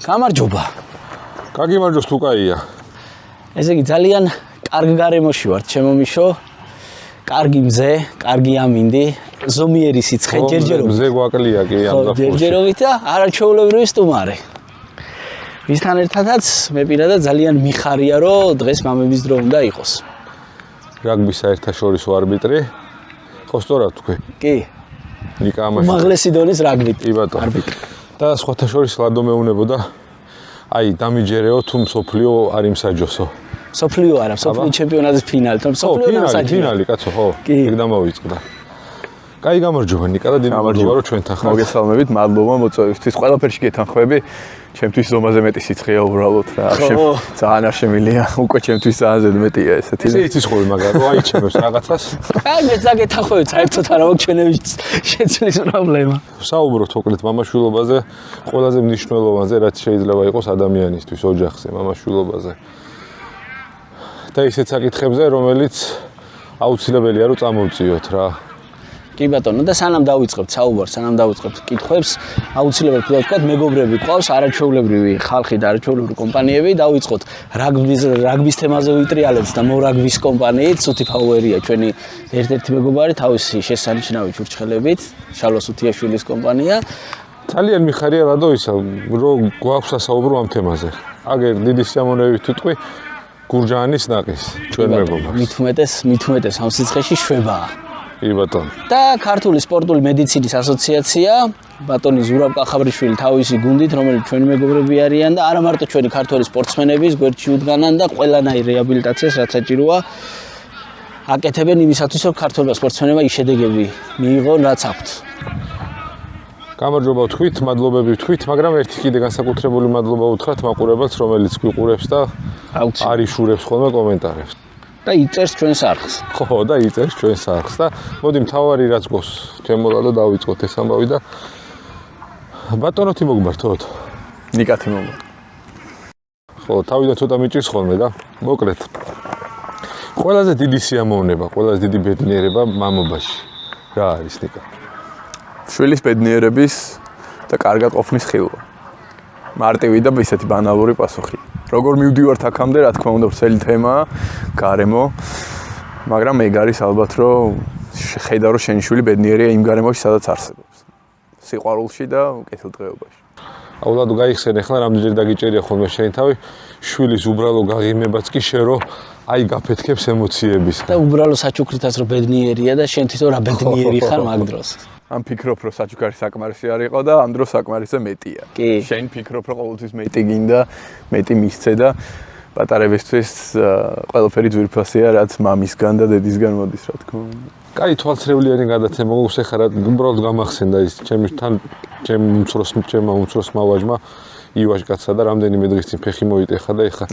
გამარჯობა. გაგიმარჯოს თუ კაია. ესე იგი ძალიან კარგ გარემოში ვარ, ჩემო მიშო. კარგი მზე, კარგი ამინდი, ზომიერი სიცხე, ჯერჯერობით. მზე გვაკლია კი ამ დაფუში. ჯერჯერობით და არაჩვეულებრივი სტუმარი. ვისთან ერთადაც მე პირადად ძალიან მიხარია, რომ დღეს მამების დრო უნდა იყოს. რაგბის საერთაშორისო არბიტრი. ხო სწორად თქვი? კი. ნიკა ამაში. უმაღლესი დონის რაგბი. კი ბატონო. არბიტრი. და სხვათა შორის ლადო მეუნებოდა აი დამიჯერეო თუ მსოფლიო არ იმსაჯოსო. სოფლიო არა, სოფლიო ჩემპიონატის ფინალი, თუმცა სოფლიო ფინალი, კაცო, ხო. იქ დამოვიწყდა. კაი გამარჯობა ნიკა და დიდი მადლობა რომ ჩვენთან ხართ. მოგესალმებით, მადლობა მოწვევისთვის. ყველაფერში გეთანხმები. ჩემთვის ზომაზე მეტი სიცხეა უბრალოდ რა. ძალიან არ შემილია. უკვე ჩემთვის ძალიან ზედმეტია ესეთი. ესე იცის ხოლმე მაგრამ რო აიჩემებს რაღაცას. აი მეც დაგეთანხმებით, საერთოდ არ მოგჩვენებს შეცვლის პრობლემა. საუბრობთ მოკლედ მამაშვილობაზე, ყველაზე მნიშვნელოვანზე, რაც შეიძლება იყოს ადამიანისთვის ოჯახზე, მამაშვილობაზე. და ისეთ საკითხებზე, რომელიც აუცილებელია რომ წამოვწიოთ რა. კი ბატონო, და სანამ დავიწყებთ საუბარს, სანამ დავიწყებთ კითხვებს, აუცილებლად ვთქვათ, მეგობრები ყავს, არაჩვეულებრივი ხალხი და არაჩვეულებრივი კომპანიები, დავიწყოთ რაგბის თემაზე ვიტრიალებთ და მორაგბის კომპანიით, სუთი ფაუერია ჩვენი ერთ-ერთი მეგობარი, თავისი შესანიშნავი ჩურჩხელებით, შალვა სუთიაშვილის კომპანია. ძალიან მიხარია რადო ისა, რომ გვაქვს სასაუბრო ამ თემაზე. აგერ დიდი სიამოვნებით ვიტყვი გურჯაანის ნაკის, ჩვენ მეგობარს. მით უმეტეს ამ სიცხეში შვებაა. კი ბატონო. და ქართული სპორტული მედიცინის ასოციაცია, ბატონი ზურაბ კახაბრიშვილი თავისი გუნდით, რომელიც ჩვენი მეგობრები არიან და არა მარტო ჩვენი ქართული სპორტსმენების გვერდში უდგანან და ყველანაირ რეაბილიტაციას რაც საჭიროა აკეთებენ იმისათვის, რომ ქართულმა სპორტსმენებმა ის შედეგები მიიღონ, რაც აქვთ. გამარჯობა ვთქვით, მადლობები ვთქვით, მაგრამ ერთი კიდე განსაკუთრებული მადლობა უთხრათ მაყურებელს, რომელიც გვიყურებს და არიშურებს ხოლმე კომენტარებს. და იწერს ჩვენს არხს. ხო, და იწერს ჩვენს არხს და მოდი მთავარი რაც გვყავს, ჩემო და დავიწყოთ ეს ამბავი და ბატონოთი მოგმართოთ. ნიკათი მოგმართ. ხო, თავიდან ცოტა მიჭირს ხოლმე და მოკლედ. ყველაზე დიდი სიამოვნება, ყველაზე დიდი ბედნიერება მამობაში. რა არის ნიკა? შვილის ბედნიერების და კარგად ყოფნის ხილვა. მარტივი და ისეთი ბანალური პასუხი. როგორ მივდივართ აქამდე, რა თქმა უნდა, ვრცელი თემაა, გარემო, მაგრამ ეგ არის ალბათ, რომ ხედავ რომ შენი შვილი ბედნიერია იმ გარემოში, სადაც არსებობს. სიყვარულში და კეთილდღეობაში. აულადო გაიხსენ ახლა რამდენჯერ დაგიჭერია ხოლმე შენი თავი, შვილის უბრალო გაღიმებაც კი შე რომ აი გაფეთქებს ემოციების. და უბრალო საჩუქრითაც რომ ბედნიერია და შენ თვითონ რა ბედნიერი ხარ მაგ დროს. ამ ფიქრობ რომ საჩუქარი საკმარისი არ იყო და ამ დროს საკმარისზე მეტია. შენ ფიქრობ რომ ყოველთვის მეტი გინდა, მეტი მისცე და პატარებისთვის ყველაფერი ძვირფასია, რაც მამისგან და დედისგან მოდის, რა თქმა უნდა. კაი თვალცრევლიანი გადაცემა მოგს ეხლა უბრალოდ გამახსენდა ის ჩემ უმცროსმა ვაჟმა ივაშკაცსა და რამდენიმე დღის წინ ფეხი მოიტეხა და ეხლა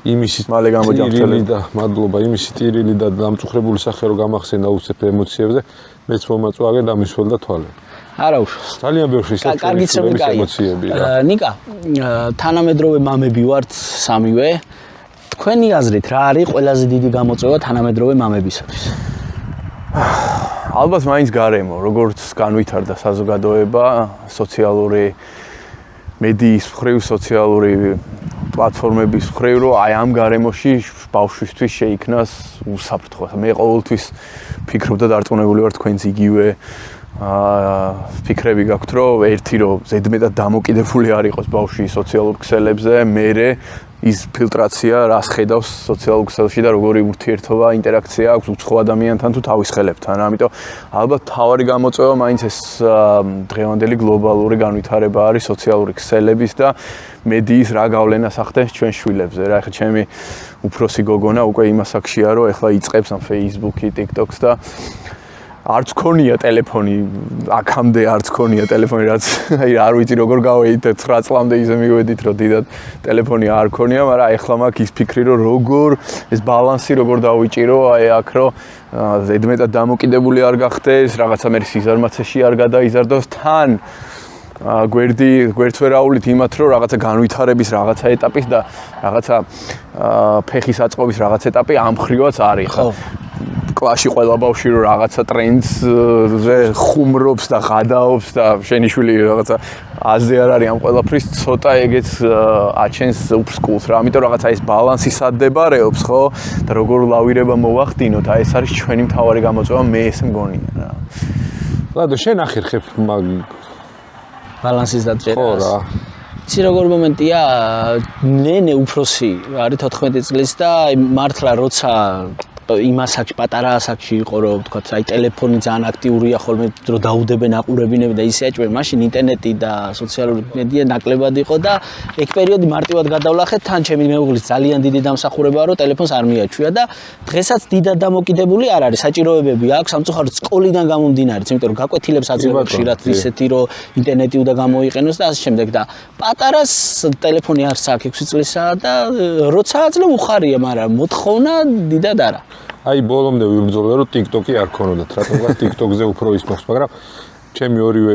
იმისი მალე გამოჯამრთელი და მადლობა იმისი ტირილი და დამწუხრებული სახე რომ გამახსენდა უცებ ემოციებზე მეც მომაწვაგე და მისველდა თვალები. არა უშავს. ძალიან ბევრი კარგი ემოციები რა. ნიკა, თანამედროვე მამები ვართ სამივე. თქვენი აზრით რა არის ყველაზე დიდი გამოწვევა თანამედროვე მამებისათვის? ალბათ მაინც გარემო, როგორც განვითარდა საზოგადოება, სოციალური მედიის მხრივ, სოციალური პლატფორმების მხრივ, რომ აი ამ გარემოში ბავშვისთვის შეიქმნას უსაფრთხო. მე ყოველთვის ფიქრობ და დარწმუნებული ვარ თქვენც იგივე ფიქრები გაქვთ, რომ ერთი რომ ზედმეტად დამოკიდებული არ იყოს ბავშვი სოციალურ ქსელებზე, მერე ის ფილტრაცია რას ხედავს სოციალურ ქსელში და როგორი ურთიერთობა, ინტერაქცია აქვს უცხო ადამიანთან თუ თავის ხელებთან. ამიტომ ალბათ თავარი გამოწვევა მაინც ეს დღევანდელი გლობალური განვითარება არის სოციალური ქსელების და მედიის რა გავლენას ახდენს ჩვენ შვილებზე. რა ეხლა ჩემი უფროსი გოგონა უკვე იმას აქშია, რომ ეხლა იწყებს ამ Facebook-ი, TikTok-ს და არც ქონია ტელეფონი, აქამდე არც ქონია ტელეფონი, რაც აი არ ვიცი როგორ გავეიდეთ 9 წლამდე ისე მივედით, რომ დიდად ტელეფონი არ ქონია, მაგრამ ეხლა მაქვს ის ფიქრი, რომ როგორ ეს ბალანსი როგორ დავიჭირო, აი აქ რომ ზედმეტად დამოკიდებული არ გახდეს, რაღაცა მე სიზარმაცეში არ გადაიზარდოს თან გვერდს ვერაულით იმათ, რომ რაღაცა განვითარების რაღაცა ეტაპის და რაღაცა ფეხის აწყობის რაღაც ეტაპი ამ ხრივაც არის. კლასში ყველა ბავშვი რომ რაღაცა ტრენდზე ხუმრობს და ღადაობს და შენი შვილი რაღაცა აზრი არ არის ამ ყველაფრის ცოტა ეგეც აჩენს უფსკულს რა. ამიტომ რაღაცა ეს ბალანსი სადდებარეობს ხო და როგორ ლავირება მოვახდინოთ, აი ეს არის ჩვენი მთავარი გამოწვევა, მე ეს მგონია რა. ლადო შენ ახერხებ მაგ ბალანსის დაჭერას. ხო რა. იცი როგორ მომენტია, ნენე უფროსი არის 14 წლის და მართლა როცა იმ ასაკში, პატარა ასაკში იყო რომ ვთქვათ, აი ტელეფონი ძალიან აქტიურია ხოლმე, რომ დაუდებენ აყურებინები და ისე აჭმენ, მაშინ ინტერნეტი და სოციალური მედია ნაკლებად იყო და ეგ პერიოდი მარტივად გადავლახეთ, თან ჩემი მეუღლის ძალიან დიდი დამსახურებაა, რომ ტელეფონს არ მიაჩვია და დღესაც დიდად დამოკიდებული არ არის, საჭიროებები აქვს, სამწუხაროდ სკოლიდან გამომდინარე, იმიტომ რომ გაკვეთილებს აძლევენ ხშირად ისეთი, რომ ინტერნეტი უნდა გამოიყენოს და ასე შემდეგ და პატარას ტელეფონი არც აქვს 6 წლისა და როცა აძლევ უხარია, მაგრამ მოთხოვნა დიდად არა. აი ბოლომდე ვიბრძოლე რომ TikTok-ი არ ქონოდათ, რატომღაც TikTok-ზე უფრო ის მოხს, მაგრამ ჩემი ორივე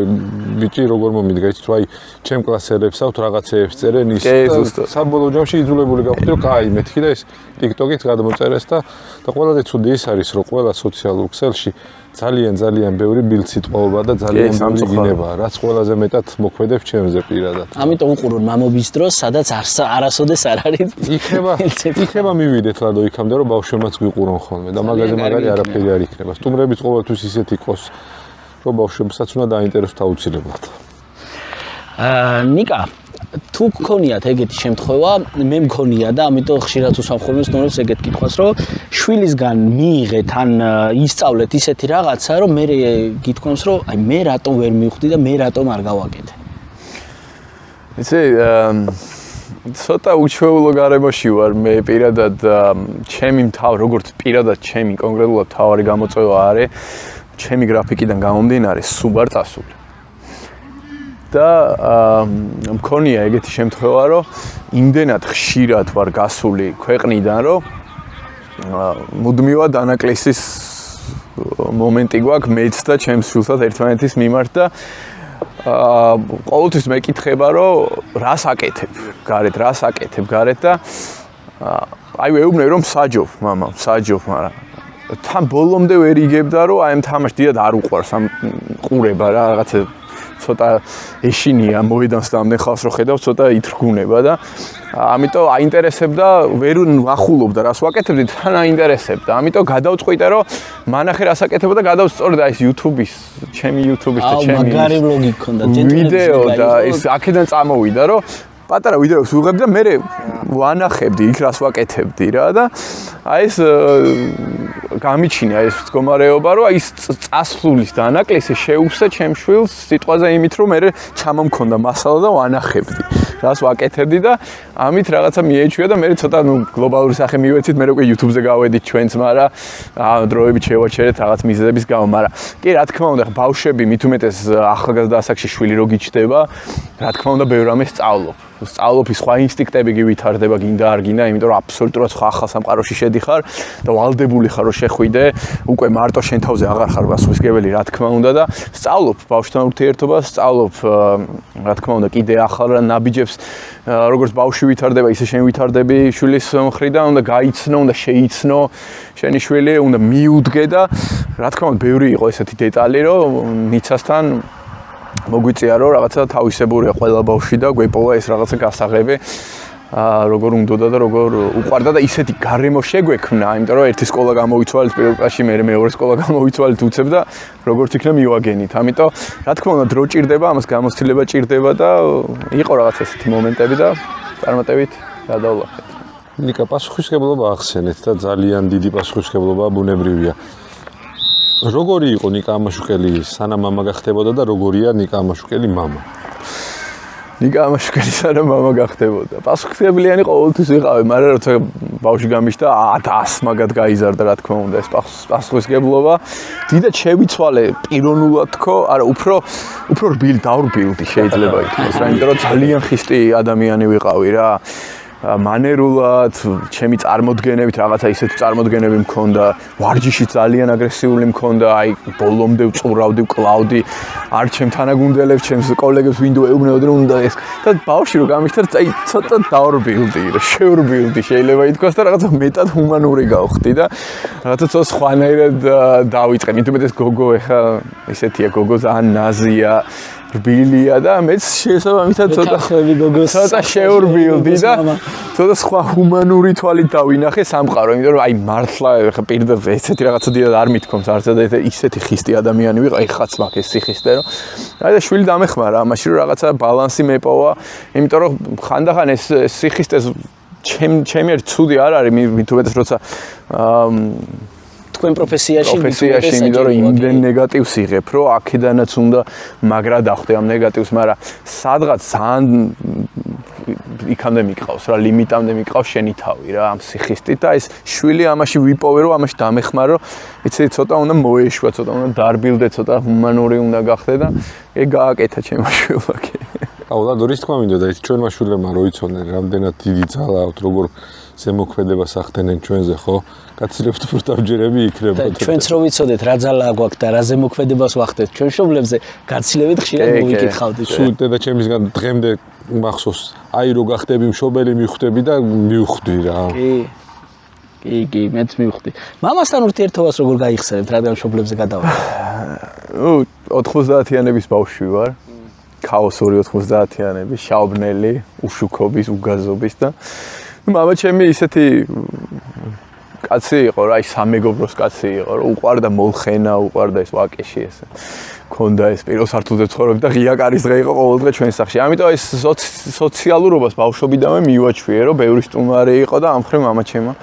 ბიჭი როგორ მომიდგა, იცით რომ აი ჩემ კლასელებს აქვთ რაღაცეებს წერენ ის საბოლოო ჯამში იძულებული გავხდი რომ კაი მეთქი და ეს TikTok-ით გადმოწერეს და ყველაზე ცუდი ის არის რომ ყველა სოციალურ ქსელში ძალიან ბევრი ბილდსიტყვაობა და ძალიან ბევრი გინებაა, რაც ყველაზე მეტად მოქმედებს ჩემზე პირადად. ამიტომ უყურონ მამობის დროს, სადაც არასოდეს არ არის. იქნება მივიდეთ ლადო იქამდე რომ ბავშვებმაც გვიყურონ ხოლმე და მაგაზე მაგარი არაფერი არ იქნება. სტუმრების ყოველთვის ისეთ იყოს რომ ბავშვებსაც უნდა დაინტერესოთ აუცილებლად. ნიკა, თუ გქონიათ ეგეთი შემთხვევა, მე მქონია და ამიტომ ხშირად უსვამ ხოლმე სტუმრებს ეგეთ კითხვას, რომ შვილისგან მიიღეთ ან ისწავლეთ ისეთი რაღაცა, რომ მე გითქვამს, რომ აი მე რატომ ვერ მივხვდი და მე რატომ არ გავაკეთე. იცი, ცოტა უჩვეულო გარემოში ვარ მე პირადად, ჩემი როგორც პირადად ჩემი კონკრეტულად თავარი გამოწვევა არის ჩემი გრაფიკიდან გამომდინარე სუბარ წასული. და მქონია ეგეთი შემთხვევა, რომ იმდენად ხშირად ვარ გასული ქვეყნიდან, რომ მუდმივად ანაკლისის მომენტი გვაქვს მეც და ჩემს შვილსაც ერთმანეთის მიმართ და ყოველთვის მეკითხება, რომ რას აკეთებ გარეთ და აი ვეუბნე რომ საჯობ, მამა, საჯობ, მაგრამ თან ბოლომდე ვერ იგებდა, რომ აი ამ თამაშს დიდად არ უყვარს ამ ყურება რა, რაღაცა ცოტა ეშინია მოედანს და ამდენ ხალხს რო ხედავ, ცოტა ითრგუნება და ამიტომ აინტერესებდა, ვერ ვახულობდა რას ვაკეთებდი, თან აინტერესებდა. ამიტომ გადავწყვიტე, რომ მანახე რას აკეთებდა და გადავწორდა ეს YouTube-ის, ჩემი YouTube-ის და ჩემი მაგარი ვლოგი გქონდა, ვიდეო და ეს აქედან წამოვიდა, რომ პატარა ვიდეოებს ვიღებდი და მე ვანახებდი იქ რას ვაკეთებდი რა და აი ეს გამიჩინა ეს მდგომარეობა, რომ აი ეს წასვლის დანაკლისი შეუსწა ჩემ შვილს სიტყვაზე იმით, რომ მე ჩამომქონდა მასალა და ვანახებდი რას ვაკეთებდი და ამით რაღაცა მიეჩვია და მე ცოტა გლობალური სახე მივეცით, მე უკვე YouTube-ზე გავედით ჩვენც, მაგრამ დროებით შევაჩერეთ რაღაც მიზეზების გამო, მაგრამ კი რა თქმა უნდა, ბავშვები მით უმეტეს ახალგაზრდა ასაკში შვილი რო გიჩდება, რა თქმა უნდა, ბევრ რამეს სწავლობ, სხვა ინსტინქტები გივითარდება, გინდა არ გინდა, იმიტომ რომ აბსოლუტურად სხვა ახალ სამყაროში შედიხარ და ვალდებული ხარ რომ შეხვიდე, უკვე მარტო შენ თავზე აღარ ხარ გასხვისგებელი, რა თქმა უნდა და სწავლობ ბავშვთან ურთიერთობას, სწავლობ რა თქმა უნდა კიდე ახალ ნაბიჯებს, როგორც ბავშვი ვითარდება, ისე შენ ვითარდები შვილის მხრიდან, უნდა გაიცნო, უნდა შეიცნო შენი შვილი, უნდა მიუდგე და რა თქმა უნდა ბევრი იყო ესეთი დეტალი, რომ ნიცასთან მოგვიწია რომ რაღაცა თავისებურია ყველა ბავშვი და გვეპოვა ეს რაღაცა გასაღები როგორ უნდოდა და როგორ უყვარდა და ისეთი გარემო შეგვექმნა, იმიტომ რომ ერთი სკოლა გამოვიცვალეთ პირველ კლასში, მე მეორე სკოლა გამოვიცვალეთ უცებ და როგორც იქნა მივაგენით. ამიტომ რა თქმა უნდა დრო ჭირდება, ამას გამოცდილება ჭირდება და იყო რაღაც ესეთი მომენტები და წარმატებით გადავლახეთ. ნიკა, პასუხისმგებლობა ახსენეთ და ძალიან დიდი პასუხისმგებლობა ბუნებრივია. როგორი იყო ნიკა ამაშუკელი სანამ მამა გახდებოდა და როგორია ნიკა ამაშუკელი მამა? ნიკა ამაშუკელი სანამ მამა გახდებოდა. პასუხისმგებლიანი ყოველთვის ვიყავი, მაგრამ როცა ბავშვი გამიშთა 100 მაგად გაიზარდა, რა თქმა უნდა, ეს პასუხისმგებლობა. დიდად შევიცვალე პიროვნულად თქო, არა, უფრო რბილი, დავრბილდი შეიძლება ითქვას რა, იმიტომ რომ ძალიან ხისტი ადამიანი ვიყავი რა. მანერულად, ჩემი წარმოდგენებით რაღაცა ისეთი წარმოდგენები მქონდა, ვარჯიში ძალიან აგრესიული მქონდა, აი ბოლომდე ვწურავდი, ვკლავდი, არ ჩემ თანაგუნდელებს, ჩემს კოლეგებს ვინდო ეუბნებოდი რომ უნდა ეს. და ბავშვი რო გამიხდარ, აი ცოტა დაორბილდი, შეურბილდი შეიძლება ითქვას და რაღაცა მეტად ჰუმანური გავხდი და რაღაცა ცოტა სხვანაირად დავიწყე. მithumetes გოგო ეხა ისეთია, გოგო ძალიან ნაზია. რბილია და მეც შესაბამისად ცოტა შეურბილდი და ცოტა სხვა ჰუმანური თვალით დავინახე სამყარო, იმიტომ რომ აი მართლა ხა პირდაპირ ესეთი რაღაცა დიდად არ მithkomს არც და ისეთი ხისტი ადამიანი ვიყავ, ეხაც მაქვს ეს სიხისტე რომ აი და შვილი დამეხმარა ამაში რომ რაღაცა ბალანსი მეპოვა, იმიტომ რომ ხანდახან ეს სიხისტეს ჩემი ერთ ცუდი არ არის, მithumetes როცა თქვენ პროფესიაში იმიტომ რომ იმდენ ნეგატივს იღებ, რომ აქედანაც უნდა მაგრა დახვდე ამ ნეგატივს, მაგრამ სადღაც ძალიან იქამდე მიყავს რა, ლიმიტამდე მიყავს შენი თავი რა, ამ სიხისტით და ეს შვილი ამაში ვიპოვე, რომ ამაში დამეხმარო, იცი ცოტა უნდა მოეშვა, ცოტა უნდა დარბილდე, ცოტა ჰუმანური უნდა გახდე და ეგ გააკეთა ჩემო შვილმა კი. აულა დორის თქვა მინდოდა ეს ჩვენმა შვილებმა რო იცოდნენ რამდენად დიდი ძალა აქვს როგორ ზემოქმედებას ახდენენ ჩვენზე ხო გაცილებთ პროტავჯერები იქნება და ჩვენც რო ვიცოდეთ რა ძალა გვაქვს და რა ზემოქმედებას ვახდეთ ჩვენ შობლებზე გაცილებით ხშირად მოვიკითხავდით სულ და ჩემისგან დღემდე მახსოვს აი რო გახდები მშობელი მიხვდები და მივხვდი რა კი მეც მივხვდი მამასთან ურთიერთობას როგორ გაიხსენებთ რადგან მშობლებზე გადავართ 90-იანების ბავშვი ვარ ქაოსური 90-იანები შაობნელი უშუქობის უგაზობის და მამა ჩემი ისეთი კაცი იყო რა, აი სამეგობროს კაცი იყო, რომ უყვარდა მოლხენა, უყვარდა ეს ვაკეში ესე. ქონდა ეს პირველ სართულზე ცხოვრობდი და ღია კარის დღე იყო ყოველდღე ჩვენ სახლში. ამიტომ ეს სოციალურობას ბავშვობიდანვე მივაჩვიე, რომ ბევრი სტუმარი იყო და ამ მხრივ მამა ჩემმა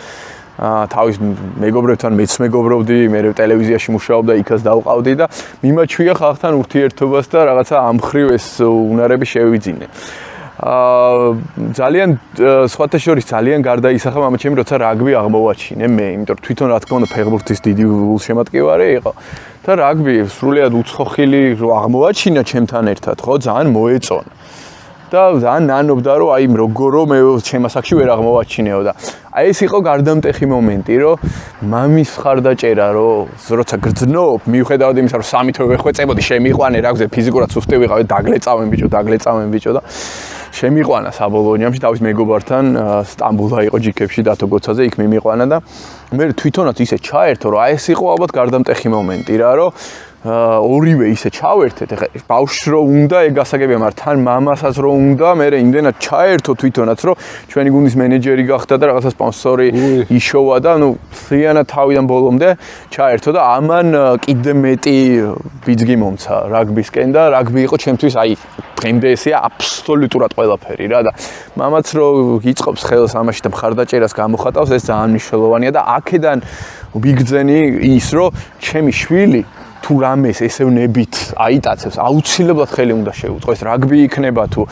თავის მეგობრებთან მეც მეგობრობდი, მე ტელევიზიაში მუშაობდა, იქაც დავყავდი და მიმაჩვია ხალხთან ურთიერთობას და რაღაცა ამ მხრივ ეს უნარები შევიძინე. ძალიან სხვათა შორის ძალიან გარდაისახა მამა ჩემი როცა რაგბი აღმოვაჩინე მე, იმიტომ რომ თვითონ რა თქმა უნდა ფეხბურთის დიდი გულშემატკივარი იყო და რაგბი სრულიად უცხოხილი რო აღმოვაჩინა ჩემთან ერთად, ხო, ძალიან მოეწონა. და ძალიან ნანობდა რომ აი როგორო მე ჩემ ასაკში ვერ აღმოვაჩინეო და აი ეს იყო გარდამტეხი მომენტი რომ მამის ხარდაჭერა რომ როცა გრძნობ მიუხედავად იმისა რომ სამით ვეხვეწებოდი შემიყვანე რაგზე ფიზიკურად სუსტი ვიყავი დაგლეწავენ ბიჭო შემიყვანა საბოლოო ჟამში თავის მეგობართან სტამბულდა იყო ჯიქებში დათო გოცაძე იქ მიმიყვანა და მე თვითონაც ისე ჩაერთო რომ აი ეს იყო ალბათ გარდამტეხი მომენტი რა რომ ორივე ისე ჩავერთეთ ეხა ბავშვს რო უნდა ეგ გასაგებია მაგრამ თან მამასაც რო უნდა მე იმდენად ჩაერთო თვითონაც რომ ჩვენი გუნდის მენეჯერი გახდა და რაღაცა სპონსორი იშოვა და ნუ ფრიანად თავიდან ბოლომდე ჩაერთო და ამან კიდე მეტი ბიძგი მომცა რაგბისკენ და რაგბი იყო ჩემთვის აი დღემდე ესეა აბსოლუტურად ყველაფერი რა და მამაც რო იწყობს ხელს ამაში და მხარდაჭერას გამოხატავს ეს ძალიან მნიშვნელოვანია და აქედან ვიგრძენი ის რომ ჩემი შვილი თუ რამეს ესევნებით აიტაცებს აუცილებლად ხელი უნდა შეუწყო ეს რაგბი იქნება თუ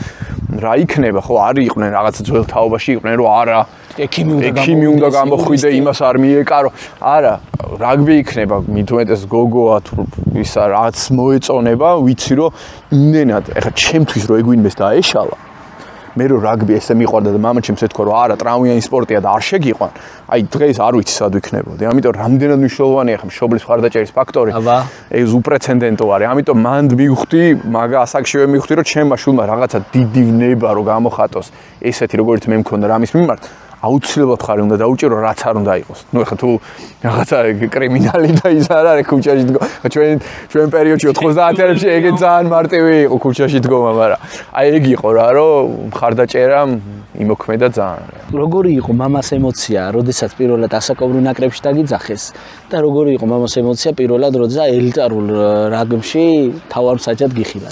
რა იქნება ხო არ იყვნენ რაღაცა ძველ თაობაში იყვნენ რომ არა ექიმი უნდა გამოხვიდე იმას არ მიეკარო არა რაგბი იქნება მithumetes გოგოა თუ ისა რაც მოეწონება ვიცი რომ იმდენად ეხა ჩემთვის რო ეგ ვინმეს დაეშალა მე რო რაგბი ესე მიყვარდა და მამამ ჩემს ეთქვა რომ არა ტრამვიანი სპორტია და არ შეგიყვან აი დღეს არ ვიცი სად ვიქნებოდი ამიტომ რამდენად მნიშვნელოვანია ხა მშობლის მხარდაჭერის ფაქტორი ეს უპრეცედენტო არის ამიტომ მანდ მივხვდი მაგა ასაკშივე მივხვდი რომ ჩემმა შულმა რაღაცა დიდი ნება რო გამოხატოს ესეთი როგორც მე მქონდა რამის მიმართ აუცილებლად ხარი უნდა დაუჭირო რაც არ უნდა იყოს. ნუ ეხლა თუ რაღაცა კრიმინალი და ის არ არის ქუჩაში დგო. ჩვენ პერიოდში 90-იანებში ეგეც ძალიან მარტივი იყო ქუჩაში დგომა, მაგრამ აი ეგ იყო რა, რომ მხარდაჭერა იმოქმედა ძალიან. როგორი იყო მამას ემოცია, როდესაც პირველად ასაკობრივ ნაკრებში დაგიძახეს და როგორი იყო მამას ემოცია პირველად როცა ელიტარულ რაგბში თავარ მსაჯად გიხილა?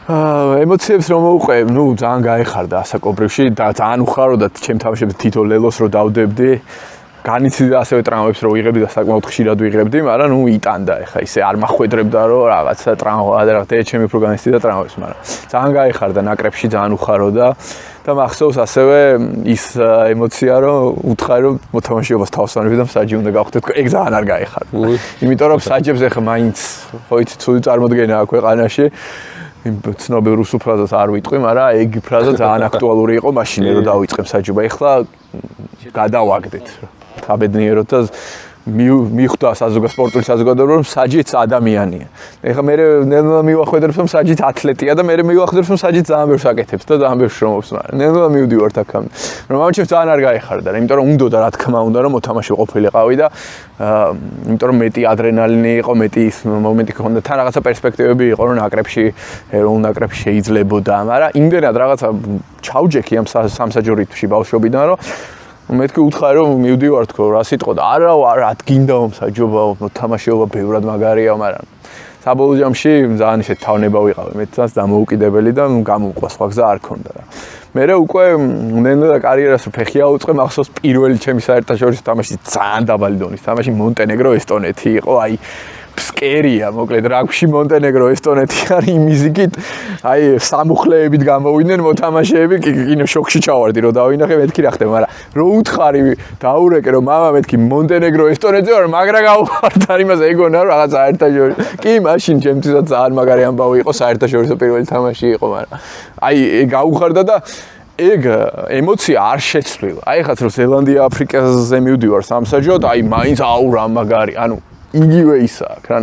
ემოციებს რომ მოვუყვე, ნუ ძალიან გაეხარდა ასაკობრივში და ძალიან უხაროდა ჩემ თავში თითო ლელოს რო დავდებდი. განიცდიდა ასევე ტრამვებს რო ვიღებდი და საკმაოდ ხშირად ვიღებდი, მაგრამ ნუ იტანდა ეხა ისე არ მახვედრებდა რომ რაღაცა ტრამვა და რაღაცა ჩემი უფრო განიცდიდა ტრამვებს, მაგრამ ძალიან გაეხარდა ნაკრებში ძალიან უხაროდა და მახსოვს ასევე ის ემოცია რომ უთხარი რომ მოთამაშეობას თავს ვანებდი და მსაჯი უნდა გავხდეთ, ეგ ძალიან არ გაეხარდა. იმიტომ რომ მსაჯებს ეხა მაინც ხო იცი ცუდი წარმოდგენა აქვს ქვეყანაში იმ ცნობილ რუსულ ფრაზას არ ვიტყვი, მაგრამ ეგ ფრაზა ძალიან აქტუალური იყო მაშინ რომ დავიწყებ საჯობა. ეხლა გადავაგდეთ. საბედნიეროდ და მიხვდა სპორტული საზოგადოება რომ საჯიც ადამიანია. ეხლა მე ნელ-ნელა მივახვედრებს რომ საჯიც ათლეტია და მე მივახვედრებს რომ საჯიც ძალიან ბევრს აკეთებს და ძალიან ბევრს შრომობს, მაგრამ ნელ-ნელა მივდივართ აქამდე. რომ ამჩემ ძალიან არ გაეხარდა, იმიტომ რომ უნდა რა თქმა უნდა რომ მოთამაშე ყოფილიყავი და იმიტომ რომ მეტი ადრენალინი იყო, მეტი ის მომენტი ჰქონდა, თან რაღაცა პერსპექტივები იყო რომ ნაკრებში, ეროვნულ ნაკრებში შეიძლებოდა, მაგრამ იმდენად რაღაცა ჩავჯექი ამ სამსაჯო რიტმში ბავშვობიდან რომ მეთქი უთხარი რომ მივდივარ თქო რა სიტყვა და არა გინდაო მსაჯობაო მოთამაშეობა ბევრად მაგარია მაგრამ საბოლოო ჯამში ძალიან ისეთ თავნება ვიყავი მეც დამოუკიდებელი და გამოვყვა სხვა გზა არ ქონდა რა მე უკვე ნელა კარიერას ფეხი აუწყე მახსოვს პირველი ჩემი საერთაშორისო თამაში ძალიან დაბალი დონის თამაში მონტენეგრო ესტონეთი იყო აი ფსკერია მოკლედ რაგბში მონტენეგრო ესტონეთი არის იმიზიკით აი სამუხლეებით გამოვიდნენ მოთამაშეები კინო შოქში ჩავარდი რომ დავინახე მეთქი რა ხდება მაგრამ რო უთხარი დაურეკე რომ მამა მეთქი მონტენეგრო ესტონეთზე ვარ მაგრა გავხართ არ იმას ეგონა რომ რაღაც საერთაშორისო კი მაშინ ჩემთვისაც ძალიან მაგარი ამბავი იყო საერთაშორისო პირველი თამაში იყო მაგრამ აი გავხარდა და ეგ ემოცია არ შეცვლილა აი ხაც რომ ზელანდია აფრიკაზე მივდივარ სამსაჯოდ აი მაინც აუ რა მაგარი ანუ იგივე ისა აქ რა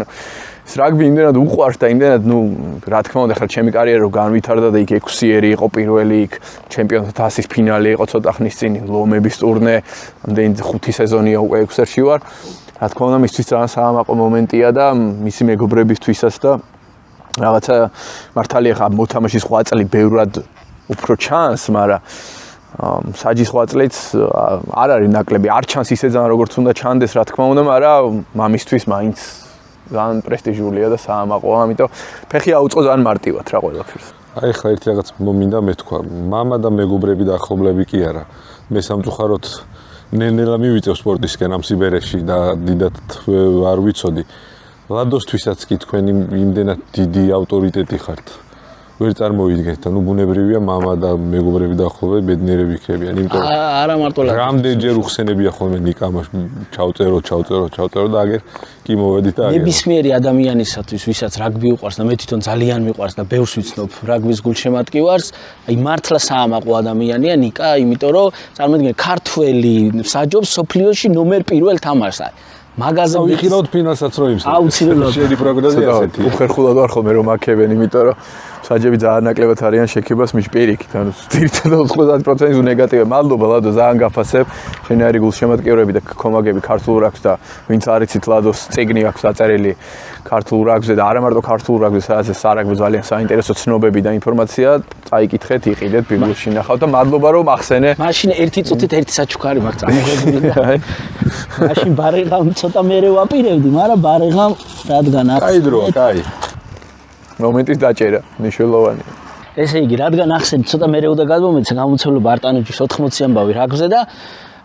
რაგბი იმდენად უყვარს და იმდენად ნუ რა თქმა უნდა ხა ჩემი კარიერა რო განვითარდა და იქ 6-ერი იყო პირველი იქ ჩემპიონთა თასის ფინალი იყო ცოტა ხნის წინ ლომების ტურნე ამდენი 5 სეზონია უკვე 6-ერში ვარ რა თქმა უნდა მისთვის ძალიან საამაყო მომენტია და მისი მეგობრებისთვისაც და რაღაცა მართალია ხა მოთამაშის სხვა წელი ბევრად უფრო ჩანს მაგრამ საჯის სხვა წლიც არ არის ნაკლები არ ჩანს ისე ძალიან როგორც უნდა ჩანდეს რა თქმა უნდა მაგრამ მამისთვის მაინც ძალიან პრესტიჟულია და საამაყოა ამიტომ ფეხი აუწყო ძალიან მარტივად რა ყველაფერს აი ხა ერთი რაღაც მომინდა მეთქვა მამა და მეგობრები და ახლობლები კი არა მე სამწუხაროდ ნელ-ნელა მივიწევ სპორტისკენ ამ სიბერეში და დიდად არ ვიცოდი ლადოსთვისაც კი თქვენ იმდენად დიდი ავტორიტეტი ხართ ვერ წარმოვიდგენთ, ანუ ბუნებრივია მამა და მეგობრები და ახლობლები ბედნიერები იქნებიან, იმიტომ არა მარტო რამდენჯერ უხსენებია ხოლმე ნიკამას ჩავწერო და აგერ კი მოვედით და აგერ. ნებისმიერი ადამიანისათვის, ვისაც რაგბი უყვარს და მე თვითონ ძალიან მიყვარს და ბევრს ვიცნობ რაგბის გულშემატკივარს, აი მართლა საამაყო ადამიანია ნიკა, იმიტომ რომ წარმოიდგინე ქართველი მსაჯობს სოფლიოში ნომერ 1 თამაშს. მაგაზე ვიხილავთ ფინალსაც რო იმს. აუცილებლად შედი პროგნოზი ასეთი. უხერხულად ვარ ხოლმე რომ აქებენ, იმიტომ რომ საჯები ძალიან ნაკლებად არიან შექებას მის პირიქით, ანუ ძირითადად 90%-ი ნეგატივია. მადლობა ლადო, ძალიან გაფასებ. შენი არის გულშემატკივრები და კომაგები ქართულ რაგბს და ვინც არიცით ლადოს წიგნი აქვს დაწერილი ქართულ რაგბზე და არა მარტო ქართულ რაგბზე, სადაც სარაგბო ძალიან საინტერესო ცნობები და ინფორმაცია წაიკითხეთ, იყიდეთ, ბიბლიოში ნახავთ და მადლობა რომ ახსენე. მაშინ ერთი წუთით ერთი საჩუქარი მაქვს წამოღებული და მაშინ ბარეღამ ცოტა მერე ვაპირებდი, მაგრამ ბარეღამ რადგან აქვს. კაი დროა, კაი. მომენტის დაჭერა მნიშვნელოვანია. ესე იგი, რადგან ახსენე ცოტა მერე უნდა გადმომეცა გამოცემლობა არტანოჯის 80 ამბავი რაგბზე და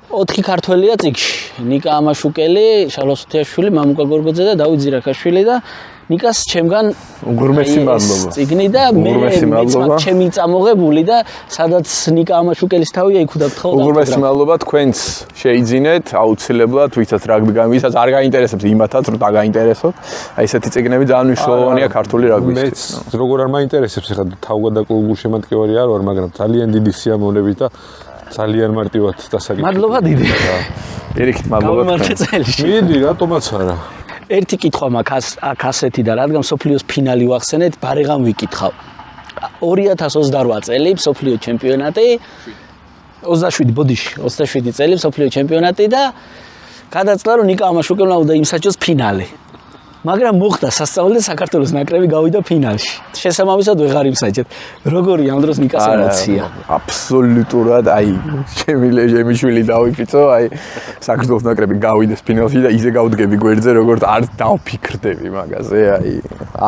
4 ქართველია წიგში. ნიკა ამაშუკელი, შალოს უთიაშვილი, მამუკა გორგოძე და დავით ზირაქაშვილი და ნიკას ჩემგან უღრმესი მადლობა. წიგნი და მე ჩემი წამოღებული და სადაც ნიკა ამაშუკელის თავია იქ უდაგთხო. უღრმესი მადლობა თქვენც შეიძინეთ აუცილებლად, ვისაც რაგბი ვისაც არ გაინტერესებს იმათაც რომ დაგაინტერესოთ. აი ესეთი წიგნები ძალიან მნიშვნელოვანია ქართული რაგბისთვის. მეც როგორ არ მაინტერესებს ახლა თავგადაკლულ გულშემატკივარი არ ვარ, მაგრამ ძალიან დიდი სიამოვნებით და ძალიან მარტივად დასაკითხი. მადლობა დიდი. ერიქით მადლობა. მიდი, რატომაც არა. ერთი კითხვა მაქვს აქ ასეთი და რადგან სოფლიოს ფინალი ვახსენეთ, ბარეღამ ვიკითხავ. 2028 წელი სოფლიო ჩემპიონატი 27 ბოდიში 27 წელი სოფლიო ჩემპიონატი და გადაწყდა რომ ნიკა ამაშუკელმა უნდა იმსაჯოს ფინალი. მაგრამ მოხდა სასწაული საქართველოს ნაკრები გავიდა ფინალში. შესაბამისად ვეღარ იმსაჯეთ. როგორი ამ დროს ნიკას ემოცია? აბსოლუტურად აი ჩემი შვილი დავიფიცო, აი საქართველოს ნაკრები გავიდეს ფინალში და ისე გავდგები გვერდზე, როგორც არ დავფიქრდები მაგაზე, აი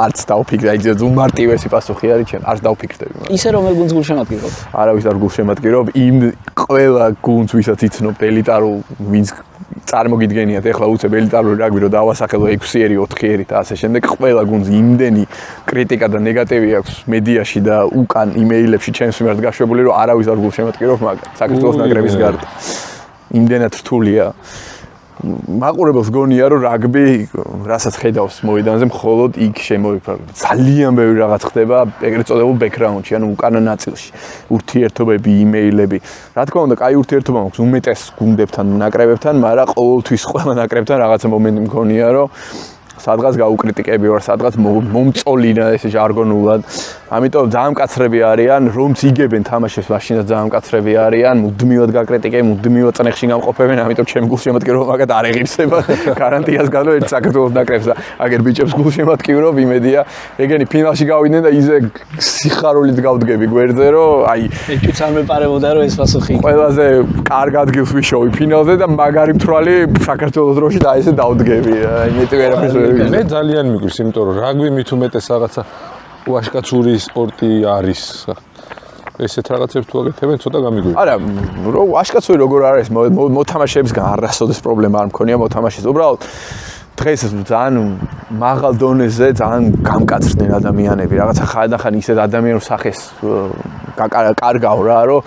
არც დავფიქრდი, აი უმარტივესი პასუხი არის ჩემ, არც დავფიქრდები მაგაზე. ისე რომ გუნდს გულშემატკივრობ. არავის არ გულშემატკივრობ, იმ ყველა გუნდს ვისაც იცნობ ელიტარულ ვინც წარმოგიდგენიათ ეხლა უცებ ელიტარული რაგბი რომ დავასახელო 6-ერი, 4-ერი და ასე შემდეგ ყველა გუნდს იმდენი კრიტიკა და ნეგატივი აქვს მედიაში და უკან იმეილებში ჩემს მიმართ გაშვებული რომ არავის არ გულშემატკივრობ მაგას საქართველოს ნაკრების გარდა იმდენად რთულია მაყურებელს გონია რომ რაგბი რასაც ხედავს მოედანზე მხოლოდ იქ შემოიფარგლება. ძალიან ბევრი რაღაც ხდება ეგრეთ წოდებულ ბექგრაუნდში, ანუ უკანა ნაწილში. ურთიერთობები, იმეილები. რა თქმა უნდა, კაი ურთიერთობა მაქვს უმეტეს გუნდებთან, ნაკრებებთან, მაგრამ ყოველთვის ყველა ნაკრებთან რაღაცა მომენტი მგონია რომ სადღაც გაუკრიტიკები ვარ, სადღაც მომწოლინა ესე ჟარგონულად. ამიტომ ძალიან მკაცრები არიან, რომც იგებენ თამაშებს, მაშინაც ძალიან მკაცრები არიან, მუდმივად გაკრიტიკებენ, მუდმივად წნეხში გამყოფებენ, ამიტომ ჩემ გულშემატკივრობა მაგათ არ ეღირსება. გარანტიას გადავ ერთ საქართველოს ნაკრებს და აგერ ბიჭებს გულშემატკივრობ, იმედია, ეგენი ფინალში გავიდნენ და ისე სიხარულით გავდგები გვერდზე, რომ აი ეჭვიც არ მეპარებოდა რომ ეს პასუხი. ყველაზე კარგ ადგილს ვიშოვი ფინალზე და მაგარი მთვრალი საქართველოს დროში და ესე დავდგები. იმიტი ვერაფერს მე ძალიან მიგვირს, იმიტომ რომ რაგბი მით უმეტეს რაღაცა ვაჟკაცური სპორტი არის. ესეთ რაღაცებს თუ აკეთებენ, ცოტა გამიგვირდა. არა, რო ვაჟკაცური როგორ არის, მოთამაშეებისგან არასოდეს პრობლემა არ მქონია მოთამაშეს. უბრალოდ დღეს ძალიან მაღალ დონეზე ძალიან გამკაცრდნენ ადამიანები. რაღაცა ხანდახან ისეთ ადამიანურ სახეს კარგავ რა, რომ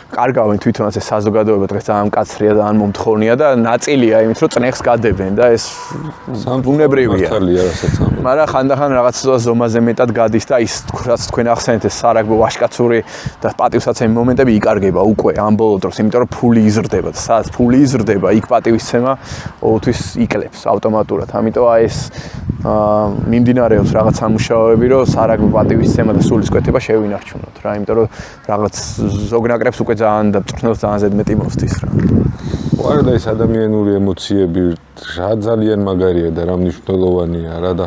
კარგავენ თვითონაც ეს საზოგადოება დღეს ძალიან მკაცრია და ძალიან მომთხოვნია და ნაწილია იმით რომ წნეხს გადებენ და ეს ბუნებრივია. მაგრამ ხანდახან რაღაც ზომაზე მეტად გადის და ის რაც თქვენ ახსენეთ ეს სარაგბო ვაჟკაცური და პატივსაცემი მომენტები იკარგება უკვე ამ ბოლო დროს, იმიტომ რომ ფული იზრდება და სადაც ფული იზრდება, იქ პატივისცემა ყოველთვის იკლებს ავტომატურად. ამიტომ აი ეს მიმდინარეობს რაღაც სამუშაოები, რომ სარაგბო პატივისცემა და სულისკვეთება შევინარჩუნოთ რა, იმიტომ რომ რაღაც ზოგ ნაკრებს უკვე ძალიან და წვრთნელს ძალიან ზედმეტი მოსდის რა. ვარ და ეს ადამიანური ემოციები რა ძალიან მაგარია და რა მნიშვნელოვანია რა და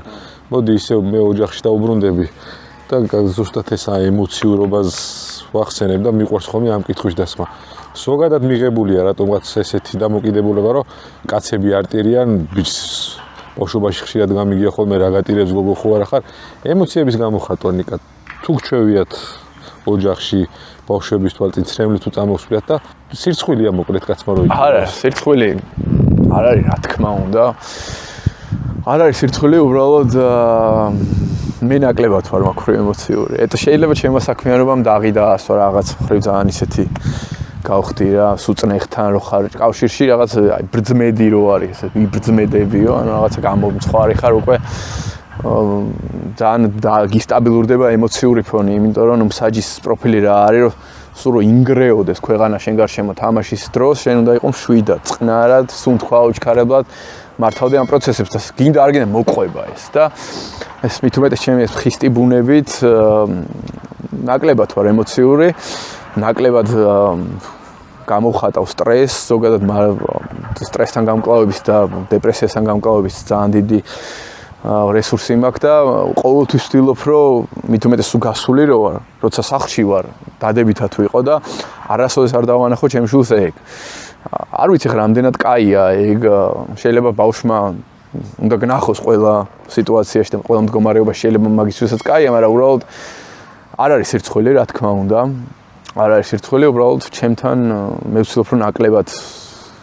მოდი ისე მე ოჯახში დავუბრუნდები და ზუსტად ეს ემოციურობას ვახსენებ და მიყვარს ხოლმე ამ კითხვის დასმა. ზოგადად მიღებულია რატომღაც ესეთი დამოკიდებულება, რომ კაცები არ ტირიან, ბიჭს ბავშვობაში ხშირად გამიგია ხოლმე რა გატირებს გოგო ხო არა ხარ, ემოციების გამოხატვა ნიკა თუ გჩვევიათ ოჯახში ბავშვების თვალწინ ცრემლი თუ წამოვსვიათ და სირცხვილია მოკლედ კაცმა რო იკითხოს. არა, სირცხვილი არ არის რა თქმა უნდა. არ არის სირცხვილი, უბრალოდ მე ნაკლებად ვარ მაქვს ემოციური. შეიძლება ჩემო საქმიანობამ დაღი დაასვა რაღაც ხრივ ძალიან ისეთი გავხდი რა, სუწნეხთან რო ხარ კავშირში რაღაც აი ბრძმედი რო არის, ესე იბრძმედებიო, ანუ რაღაცა გამომცხვარი ხარ უკვე ძალიან გისტაბილურდება ემოციური ფონი, იმიტომ რომ მსაჯის პროფილი რა არის, რომ სულ რომ ინგრეოდეს ქვეყანა შენ გარშემო თამაშის დროს, შენ უნდა იყო მშვიდად, წყნარად, სუნთქვა უჩქარებლად მართავდი ამ პროცესებს და გინდა არ გინდა მოყვება ეს და ეს მით უმეტეს ჩემი ეს ხისტი ბუნებით ნაკლებად ვარ ემოციური, ნაკლებად გამოვხატავ სტრესს, ზოგადად სტრესთან გამკლავების და დეპრესიასთან გამკლავების ძალიან დიდი რესურსი მაქვს და ყოველთვის ვცდილობ, რომ მით უმეტეს გასული რო ვარ, როცა სახლში ვარ, დადებითად ვიყო და არასოდეს არ დავანახო ჩემ შულს ეგ. არ ვიცი ხა რამდენად კაია ეგ, შეიძლება ბავშვმა უნდა გნახოს ყველა სიტუაციაში და ყველა მდგომარეობაში შეიძლება მაგისთვისაც კაია, მაგრამ უბრალოდ არ არის სირცხვილი, რა თქმა უნდა. არ არის სირცხვილი, უბრალოდ ჩემთან მე ვცდილობ, რომ ნაკლებად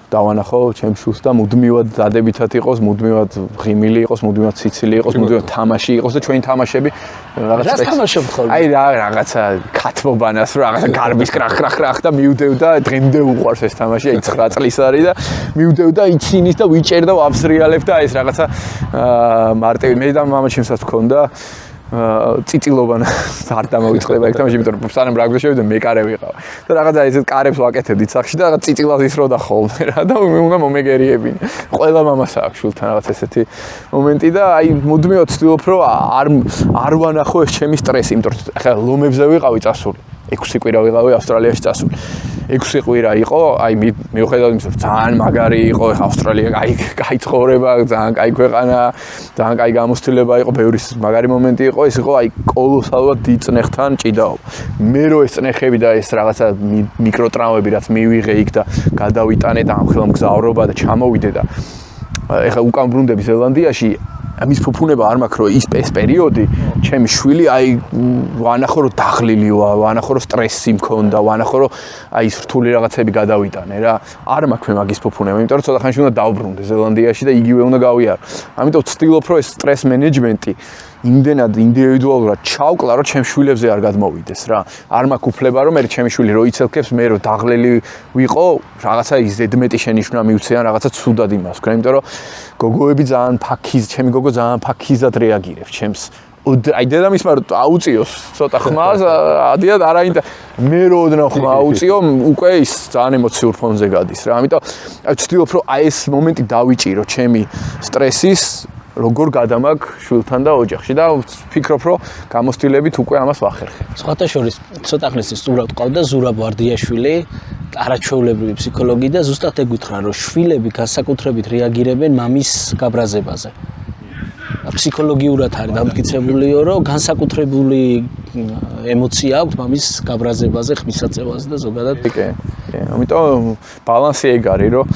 დავანახო ჩემ შულს და მუდმივად დადებითად იყოს, მუდმივად ღიმილი იყოს, მუდმივად სიცილი იყოს, მუდმივად თამაში იყოს და ჩვენი თამაშები რაღაც თამაშობთ ხოლმე. აი რაღაცა ქათმობანას რო რაღაცა გარბის კრახ და მივდევ და დღემდე უყვარს ეს თამაში, აი 9 წლის არის და მივდევ და იცინის და ვიჭერ და ვაბსრიალებ და ეს რაღაცა მარტივი მე და მამა ჩემსაც ჰქონდა წიწილობან არ დამოვიწყდება ეგ თამაში, იმიტომ რომ სანამ რაგბიში შევიდე მეკარე ვიყავ. და რაღაცა ესეთ კარებს ვაკეთებდით სახლში და რაღაც წიწილას ისროდა ხოლმე რა და მე უნდა მომეგერიებინე. ყველა მამას აქვს შულთან რაღაც ესეთი მომენტი და აი მუდმივად ვცდილობ, რომ არ ვანახო ეს ჩემი სტრესი, იმიტომ რომ ახლა ლომებზე ვიყავი წასული. 6 კვირა ვიყავი ავსტრალიაში წასული. 6 კვირა იყო, აი მიუხედავად იმისა, რომ ძალიან მაგარი იყო ავსტრალია, კაი ცხოვრება, ძალიან კაი ქვეყანა, ძალიან კაი გამოცდილება იყო, ბევრი მაგარი მომენტი იყო, ეს იყო აი კოლოსალურად დიდ წნეხთან ჭიდაობა. მე რო ეს წნეხები და ეს რაღაცა მიკროტრაუმები რაც მივიღე იქ და გადავიტანე და ამხელა მგზავრობა და ჩამოვიდე და ეხლა უკან ბრუნდები ზელანდიაში ამის ფუფუნება არ მაქვს რომ ეს პერიოდი ჩემი შვილი აი ვანახო რომ დაღლილია, ვანახო რომ სტრესი მქონდა, ვანახო რომ აი რთული რაღაცები გადავიტანე რა. არ მაქვს მე მაგის ფუფუნება, იმიტომ რომ ცოტა ხანში უნდა დავბრუნდე ზელანდიაში და იგივე უნდა გავიარო. ამიტომ ვცდილობ რომ ეს სტრეს მენეჯმენტი იმდენად ინდივიდუალურად ჩავკლა, რომ ჩემ შვილებზე არ გადმოვიდეს რა. არ მაქვს უფლება რომ მე ჩემი შვილი რო იცელქებს, მე რო დაღლელი ვიყო, რაღაცა ის ზედმეტი შენიშვნა მივცე ან რაღაცა ცუდად იმას ვქნა, იმიტომ რომ გოგოები ძალიან ჩემი გოგო ძალიან ფაქიზად რეაგირებს ჩემს აი დედამისმა აუწიოს ცოტა ხმას, ადიად მე რო ოდნავ ხმა აუწიო, უკვე ის ძალიან ემოციურ ფონზე გადის რა. ამიტომ ვცდილობ რომ აი ეს მომენტი დავიჭირო ჩემი სტრესის როგორ გადამაგ შვილთან და ოჯახში და ვფიქრობ რომ გამოცდილებით უკვე ამას ვახერხებ. სხვათა შორის ცოტა ხნის წინ სტუმრად ყავდა ზურაბ ვარდიაშვილი, არაჩვეულებრივი ფსიქოლოგი და ზუსტად ეგვითხრა რომ შვილები განსაკუთრებით რეაგირებენ მამის გაბრაზებაზე. ფსიქოლოგიურად არის დამტკიცებულიო რომ განსაკუთრებული ემოცია აქვს მამის გაბრაზებაზე, ხმისაწევაზე და ზოგადად კი. ამიტომ ბალანსი ეგ არის რომ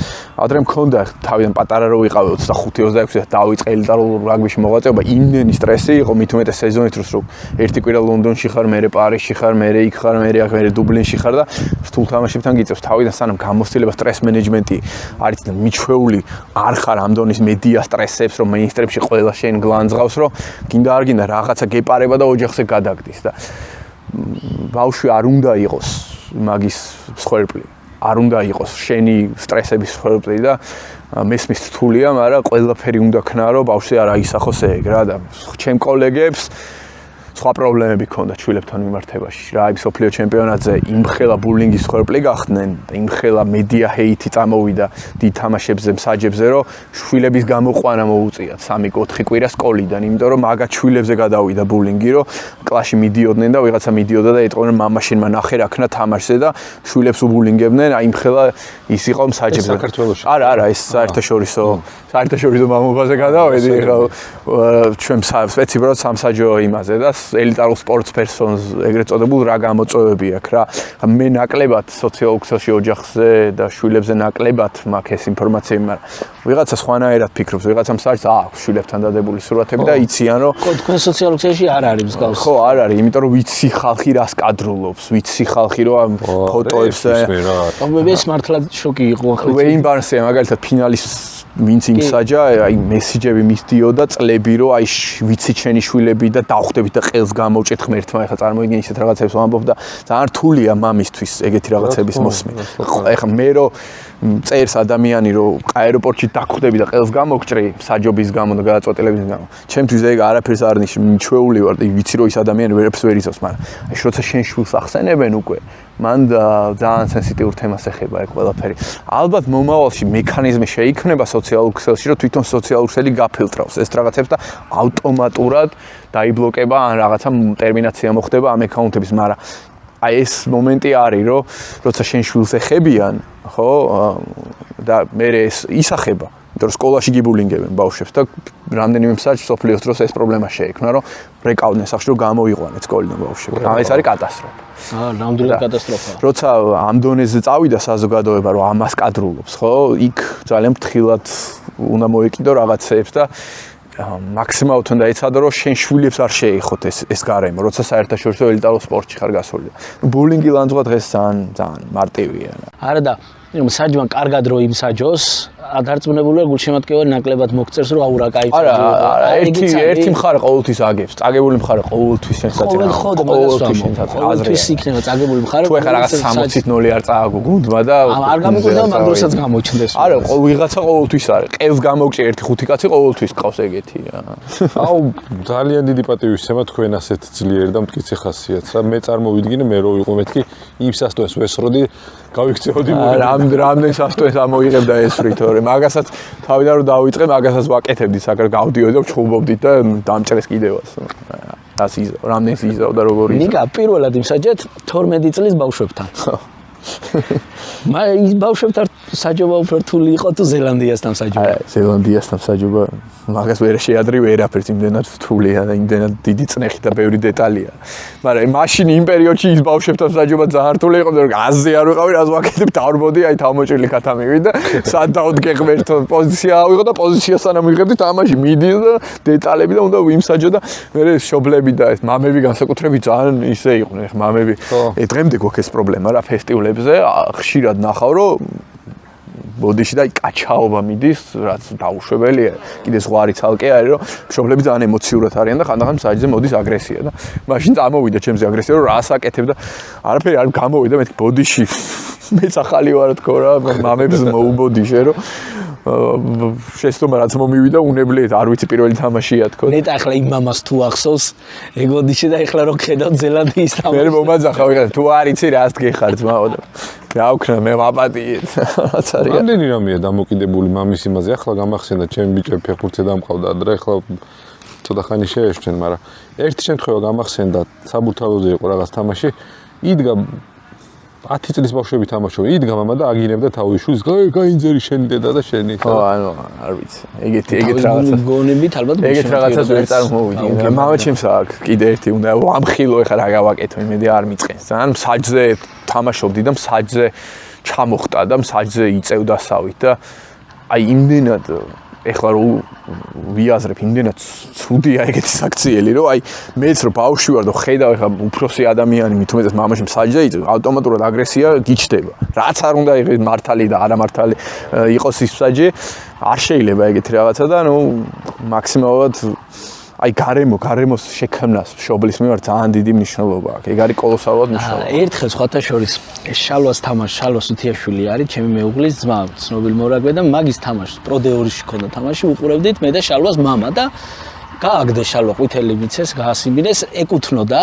ადრე მქონდა თავიდან პატარა რო ვიყავი 25-26 დავიწყე ელიტარულ რაგბიში მოღვაწეობა, იმდენი სტრესი იყო მით უმეტეს სეზონის დროს რომ ერთი კვირა ლონდონში ხარ, მერე პარიზში ხარ, მერე იქ ხარ, მერე აქ, მერე დუბლინში ხარ და რთულ თამაშებთან გიწევს თავიდან სანამ გამოცდილება სტრეს მენეჯმენტი არის და მიჩვეული არ ხარ ამ დონის მედია სტრესებს რომ მეინსტრიმში ყველა შენ გლანძღავს რომ გინდა არ გინდა რაღაცა გეპარება და ოჯახზე გადაგდის და ბავშვი არ უნდა იყოს მაგის მსხვერპლი. არ უნდა იყოს შენი სტრესების მსხვერპლი და მესმის რთულია, მაგრამ ყველაფერი უნდა ქნა, რომ ბავშვი არ აისახოს ეგ რა და ჩემ კოლეგებს სხვა პრობლემები ქონდა შვილებთან მიმართებაში. რა, აი სოფლიო ჩემპიონატზე იმხელა ბულინგის მსხვერპლი გახდნენ და იმხელა მედია ჰეითი წამოვიდა დიდ თამაშებზე, მსაჯებზე, რომ შვილების გამოყვანა მოუწიათ 3-4 კვირა სკოლიდან, იმიტომ რომ მაგათ შვილებზე გადავიდა ბულინგი, რომ კლასში მიდიოდნენ და ვიღაცა მიდიოდა და ეტყობდნენ მამაშენმა ნახე რა ქნა თამაშზე და შვილებს უბულინგებდნენ, აი იმხელა ის იყო მსაჯებზე. საქართველოში. არა, ეს საერთაშორისო მამობაზე გადავედი, ეხლა ჩვენ სპეციფიკურად სამსაჯო იმაზე და ელიტარულ სპორტს პერსონს ეგრეთ წოდებულ რა გამოწვევები აქვს რა. მე ნაკლებად სოციალურ ქსელში ოჯახზე და შვილებზე ნაკლებად მაქვს ეს ინფორმაცია, მაგრამ ვიღაცა სხვანაირად ფიქრობს, ვიღაცა მსაჯს აქვს შვილებთან დადებული სურათები და იციან რომ თქვენ სოციალურ ქსელში არ არის მსგავს. ხო, არ არის, იმიტომ რომ ვიცი ხალხი რას კადრულობს, ვიცი ხალხი რომ ფოტოებს ეს მართლა შოკი იყო ახლა. ვეინ ბარნსია მაგალითად ფინალის ვინც იმსაჯა, აი მესიჯები მისდიოდა წლები, რომ აი ვიცი ჩენი შვილები და დავხვდებით და ყელს გამოვჭეთ ღმერთმა, ეხლა წარმოვიდგინე ისეთ რაღაცებს ვამბობ და ძალიან რთულია მამისთვის ეგეთი რაღაცების მოსმე. ეხლა მე რომ წერს ადამიანი რომ აეროპორტში დაგხვდები და ყელს გამოგჭრი საჯობის გამო და გადაწყვეტილების გამო. ჩემთვის ეგ არაფერს არ ნიშნავს, მიჩვეული ვარ და ვიცი რომ ის ადამიანი ვერაფერს ვერ იცავს, მაგრამ აი როცა შენ შვილს ახსენებენ უკვე მან ძალიან სენსიტიურ თემას ეხება ეგ ყველაფერი. ალბათ მომავალში მექანიზმი შეიქმნება სოციალურ ქსელში, რომ თვითონ სოციალურ ქსელი გაფილტრავს ეს რაღაცებს და ავტომატურად დაიბლოკება ან რაღაცა ტერმინაცია მოხდება ამ აკაუნტების, მაგრამ აი ეს მომენტი არის, რომ როცა შენ შვილს ეხებიან, ხო, და მე ეს ისახება, იმიტომ რომ სკოლაში გიბულინგებენ ბავშვებს და რამდენიმე მსაჯს სოფლიოს დროს ეს პრობლემა შეექმნა, რომ ბრეკაუტდნენ სახში რომ გამოიყვანეთ სკოლიდან ბავშვები. ეს არის კატასტროფა. ნამდვილად კატასტროფაა. როცა ამ დონეზე წავიდა საზოგადოება, რომ ამას კადრულობს, ხო, იქ ძალიან ფრთხილად უნდა მოეკიდო რაღაცეებს და მაქსიმალურად უნდა ეცადო, რომ შენ შვილებს არ შეეხოთ ეს გარემო, როცა საერთაშორისო ელიტარულ სპორტში ხარ გასული. ბულინგი ლანძღვა დღეს ძალიან მარტივია. არა და საჯმა კარგად რო იმსაჯოს, დარწმუნებულია გულშემატკივარი ნაკლებად მოგწერს, რომ აურა კაი. არა, ერთი მხარე ყოველთვის აგებს. წაგებული მხარე ყოველთვის სენსაცია. ყოველთვის იქნება წაგებული მხარე. თუ ეხლა რაღაც 60-0 არ წააგო გუნდმა და არ გამოგვიდა მაგდროსაც გამოჩნდეს. არა, ვიღაცა ყოველთვის არის. ყელს გამოგჭი ერთი ხუთი კაცი ყოველთვის ყავს ეგეთი. აუ ძალიან დიდი პატივისცემა თქვენ ასეთ ძლიერ და მტკიცე ხასიათს რა. მე წარმოვიდგინე მე რო ვიყო მეთქი იმ სასტოეს ვესროდი გავიქცეოდი რამდენ სასტოეს ამოიღებდა ეს ფრითორი. მაგასაც თავიდან რომ დავიწყე, მაგასაც ვაკეთებდი, საკარ გავდიოდი და ვჩხუბობდით და დამჭრეს კიდევაც. რამდენს იზავდა როგორი. ნიკა პირველად იმსაჯეთ 12 წლის ბავშვებთან. ის ბავშვებთან საჯობა უფრო რთული იყო თუ ზელანდიასთან საჯობა? არა, ზელანდიასთან საჯობა მაგას ვერ შეადრი ვერაფერს იმდენად რთულია და იმდენად დიდი წნეხი და ბევრი დეტალია. მაგრამ მაშინ იმ პერიოდში ის ბავშვებთან საჯობა ძალიან რთული იყო, რომ აზზე არ ვიყავი, რას ვაკეთებ, დავრბოდი, აი თავმოჭრილი ქათამივი და სად დავდგე ღმერთო პოზიცია ავიღო და პოზიციას სანამ ვიღებდი თამაში მიდის და დეტალები და უნდა ვიმსაჯო და მე შობლები და ეს მამები განსაკუთრებით ძალიან ისე იყვნენ, ეხ მამები. დღემდე გვაქვს ეს პრობლემა რა ფესტივალებზე, ხშირად ნახავ რომ ბოდიში და კაჩაობა მიდის, რაც დაუშვებელია. კიდე ზღვარი ცალკე არის, რომ მშობლები ძალიან ემოციურად არიან და ხანდახან საჯზე მოდის აგრესია და მაშინ წამოვიდა ჩემზე აგრესია, რომ რას აკეთებ და არაფერი არ გამოვიდა, მეთქი ბოდიში მეც ახალი ვარ თქო რა, მამებს მოუბოდიშე, რომ შეცდომა რაც მომივიდა, უნებლიეთ, არ ვიცი პირველი თამაშია თქო. ნეტა ახლა იმ მამას თუ ახსოვს, ეგოდიში და ახლა რო ხედავ ზელანდიის თამაშს. მე მომაძახა ვიღაცა, თუ არ იცი რას გიხარ ძმაო და გავქნა მე ვაპატიეთ. რაც არის. რამდენი რამეა დამოკიდებული მამის იმაზე, ახლა გამახსენდა ჩემი ბიჭები ფეხბურთზე დამყავდა ადრე, ახლა ცოტა ხანი შეეშჩენ, მაგრამ ერთი შემთხვევა გამახსენდა, საბურთალოზე იყო რაღაც თამაში, იდგა 10 წლის ბავშვები თამაშობ, იდგა მამა და აგინებდა თავის შვილს, გაინძერი შენი დედა და შენი. ხო, ანუ არ ვიცი. ეგეთ რაღაცა. გონებით ალბათ ეგეთ რაღაცას ვერ წარმოვიდი. მამა ჩემს აქვს კიდე ერთი უნდა ვამხილო ეხლა რა გავაკეთო, იმედი არ მიწყენს. ძალიან მსაჯზე თამაშობდი და მსაჯზე ჩამოხტა და მსაჯზე იწევდა სავით და აი იმდენად ეხლა რო ვიაზრებ იმდენად ცუდია ეგეთი საქციელი რომ აი მეც რო ბავშვი ვარ და ხედავ ეხლა უფროსი ადამიანი მით უმეტეს მამაში მსაჯზე იწევს ავტომატურად აგრესია გიჩდება რაც არ უნდა იღოს მართალი და არამართალი იყოს ის მსაჯი არ შეიძლება ეგეთი რაღაცა და ნუ მაქსიმალურად აი გარემოს შექმნას მშობლის მიმართ ძალიან დიდი მნიშვნელობა აქვს. ეგ არის კოლოსალურად მნიშვნელოვანი. ერთხელ სხვათა შორის შალვას შალვა სუთიაშვილი არის, ჩემი მეუღლის ძმა, ცნობილი მორაგბე და მაგის თამაშს პროდეორში ქონდა თამაში, უყურებდით მე და შალვას მამა და გააგდა შალვა ყვითელი მიცეს, გაასიბინეს, ეკუთვნოდა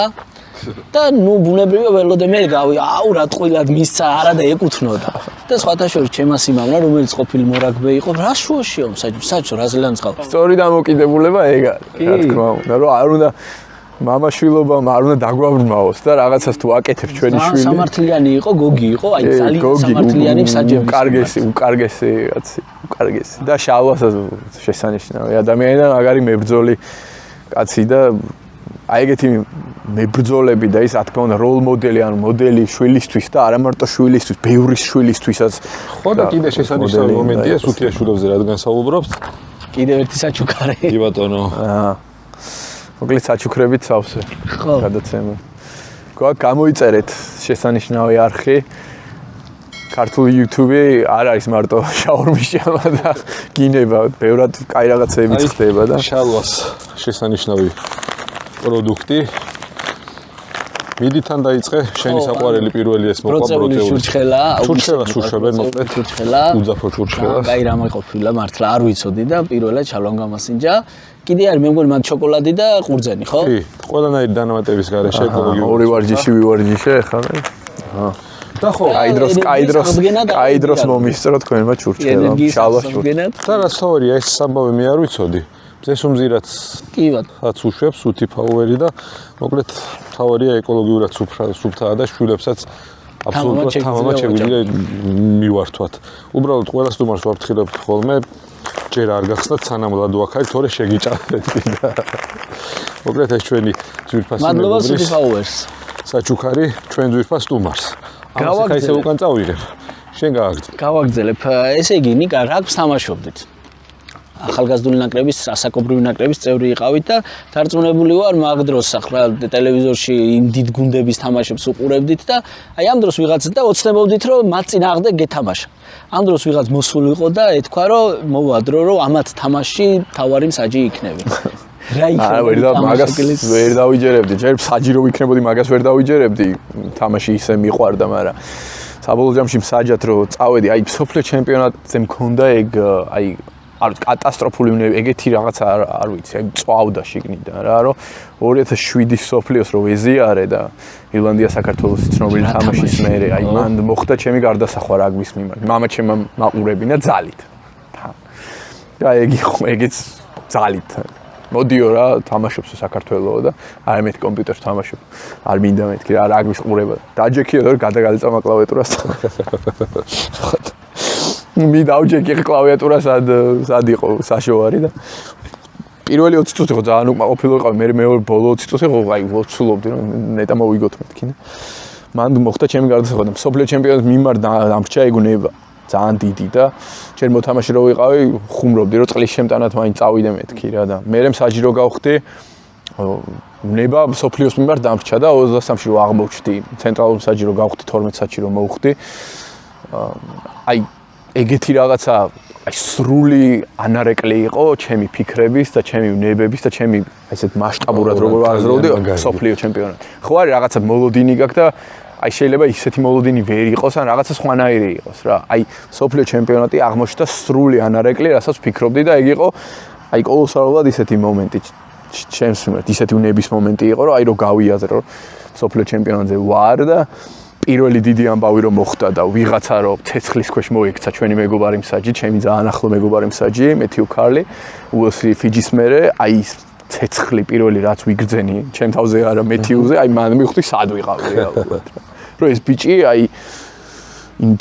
და ნუ ბუნებრივია ველოდე მე აუ რა ტყუილად მისცა არა და ეკუთვნოდა. და სხვათა შორის ჩემას იმამნა, რომელიც ყოფილი მორაგბე იყო, რა შუაშია საჯო რა ზელანდს ყავს. სწორი დამოკიდებულება ეგ არის, რა თქმა უნდა, რომ არ უნდა მამაშვილობამ არ უნდა დაგვაბრმავოს და რაღაცას თუ აკეთებ ჩვენი შვილი. სამართლიანი იყო, გოგი იყო, აი ძალიან სამართლიანი მსაჯები. უკარგესი კაცი, უკარგესი. და შალვასაც შესანიშნავი ადამიანი და მაგარი მებრძოლი კაცი და აი ეგეთი მებრძოლები და ის რა თქმა უნდა როლ მოდელი, ანუ მოდელი შვილისთვის და არა მარტო შვილისთვის, ბევრი შვილისთვისაც. ხო და კიდე შესანიშნავი მომენტია სუთიაშვილებზე რადგან საუბრობთ. კიდევ ერთი საჩუქარი. კი ბატონო. მოკლედ საჩუქრებით სავსე. ხო. გადაცემა. გამოიწერეთ შესანიშნავი არხი. ქართული YouTube არ არის მარტო შაურმიშამა და გინება, ბევრად კაი რაღაცები ხდება და შალვას შესანიშნავი პროდუქტი. მიდიდან დაიწყე შენი საყვარელი პირველი ეს მოყვა პროცებული ჩურჩხელა, ჩურჩხებენ მოკლედ. ჩურჩხელა. უძაფრო ჩურჩხელა. კაი რამე ყოფილა მართლა არ ვიცოდი და პირველად შალვამ გამასინჯა. კიდე არის მე მგონი მაგ შოკოლადი და ყურძენი, ხო? კი, ყველანაირი დანამატების გარეშე ეკოლოგიური. ორი ვარჯიში ვივარჯიშე ხა. და ხო, კაი დროს მომისწრო თქვენმა ჩურჩხელა, შალვას ჩურჩხელა. და რაც თავია ეს ამბავი მე არ ვიცოდი. ზესუმზირაც კი ბატონო. უშვებს უთი ფაუერი და მოკლედ თავარია ეკოლოგიურად სუფთაა და შვილებსაც აბსოლუტურად თამამად შეგვიძლია მივართვათ. უბრალოდ ყველას თუმარს ვაფრთხილებ ხოლმე ჯერ არ გახსნათ სანამ ლადოაქარი თორე შეგიჭამეთ და მოკლედ ეს ჩვენი ძვირფასი მადლობა სუთი ფაუერს. საჩუქარი ჩვენ ძვირფას თუმარს. ამას ისე უკან წავიღებ. შენ გააგრძელე. გავაგრძელებ. ესე იგი ნიკა რა გსამაშობდით? ახალგაზრდული ნაკრების, ასაკობრივი ნაკრების წევრი იყავით და დარწმუნებული ვარ მაგ დროს ახლა ტელევიზორში იმ დიდ გუნდების თამაშებს უყურებდით და აი ამ დროს ვიღაც და ოცნებობდით რომ მათ წინააღმდეგ გეთამაშა. ამ დროს ვიღაც მოსული იყო და ეთქვა რომ მოვადრო რომ ამათ თამაში თავარი მსაჯი იქნები. რა იქნება? მაგას ვერ დავიჯერებდი. ჯერ მსაჯი რო ვიქნებოდი მაგას ვერ დავიჯერებდი. თამაში ისე მიყვარდა, მაგრამ საბოლოო ჯამში მსაჯად რო წავედი, აი სოფლიო ჩემპიონატზე მქონდა ეგ აი არ კატასტროფული ეგეთი რაღაცა არ ვიცი, აი წვავდა შიგნიდან რა, რომ 2007 სოფლიოს რო ვეზიარე და ირლანდია საქართველოს ცნობილი თამაშის მერე, აი მან მოხდა ჩემი გარდასახვა რაგბის მიმართ. მამა ჩემმა მაყურებინა ძალით. და ეგ იყო, ეგეც ძალით. მოდიო რა, თამაშობს საქართველოს და არ მეთქი კომპიუტერს თამაშობ. არ მინდა მეთქი რა, რაგბის ყურება. დაჯექიო და გადაგალიწამა კლავიატურას. მე დავჯექი კლავიატურას სად იყო საშოვარი და პირველი 20 წუთი ხო ძალიან უკმაყოფილო ვიყავი, მე მეორე ბოლო 20 წუთი ხო აი ვოცულობდი რომ ნეტა მოვიგოთ მეთქი და მან მოხდა ჩემი გარდაცვალება და მსოფლიო ჩემპიონატის მიმართ დამრჩა ეგუნება ძალიან დიდი და ჩემ მოთამაშე რო ვიყავი ხუმრობდი რომ წყლის შემტანად მაინც წავიდე მეთქი რა და მე საჯირო გავხდი ნება მსოფლიოს მიმართ დამრჩა და 23-ში რო აღმოჩნდი ცენტრალურ საჯირო გავხდი 12 საათში რო მოვხდი აი ეგეთი რაღაცა აი სრული ანარეკლი იყო ჩემი ფიქრების და ჩემი ნებების და ჩემი ესეთ მასშტაბურად როგორ ვაზროვდი მსოფლიო ჩემპიონატი ხო არის რაღაცა მოლოდინი გაქვს და აი შეიძლება ისეთი მოლოდინი ვერ იყოს ან რაღაცა სხვანაირი იყოს რა. აი სოფლიო ჩემპიონატი აღმოჩნდა სრული ანარეკლი, რასაც ვფიქრობდი და ეგ იყო აი კოლოსალურად ისეთი მომენტი ჩემს მიმართ, ისეთი უნების მომენტი იყო, რომ აი რო გავიაზრო რომ სოფლიო ჩემპიონატზე ვარ და პირველი დიდი ამბავი რომ მოხდა და ვიღაცა რომ ცეცხლის ქვეშ მოიქცა ჩვენი მეგობარი მსაჯი, ჩემი ძალიან ახლო მეგობარი მსაჯი, მეთიუ კარლი, UFC ფიჯის მერე, აი ცეცხლი პირველი რაც ვიგრძენი ჩემ თავზე არა მეთიუზე, აი მან მივხვდი სად ვიყავი რეალურად. რომ ეს ბიჭი აი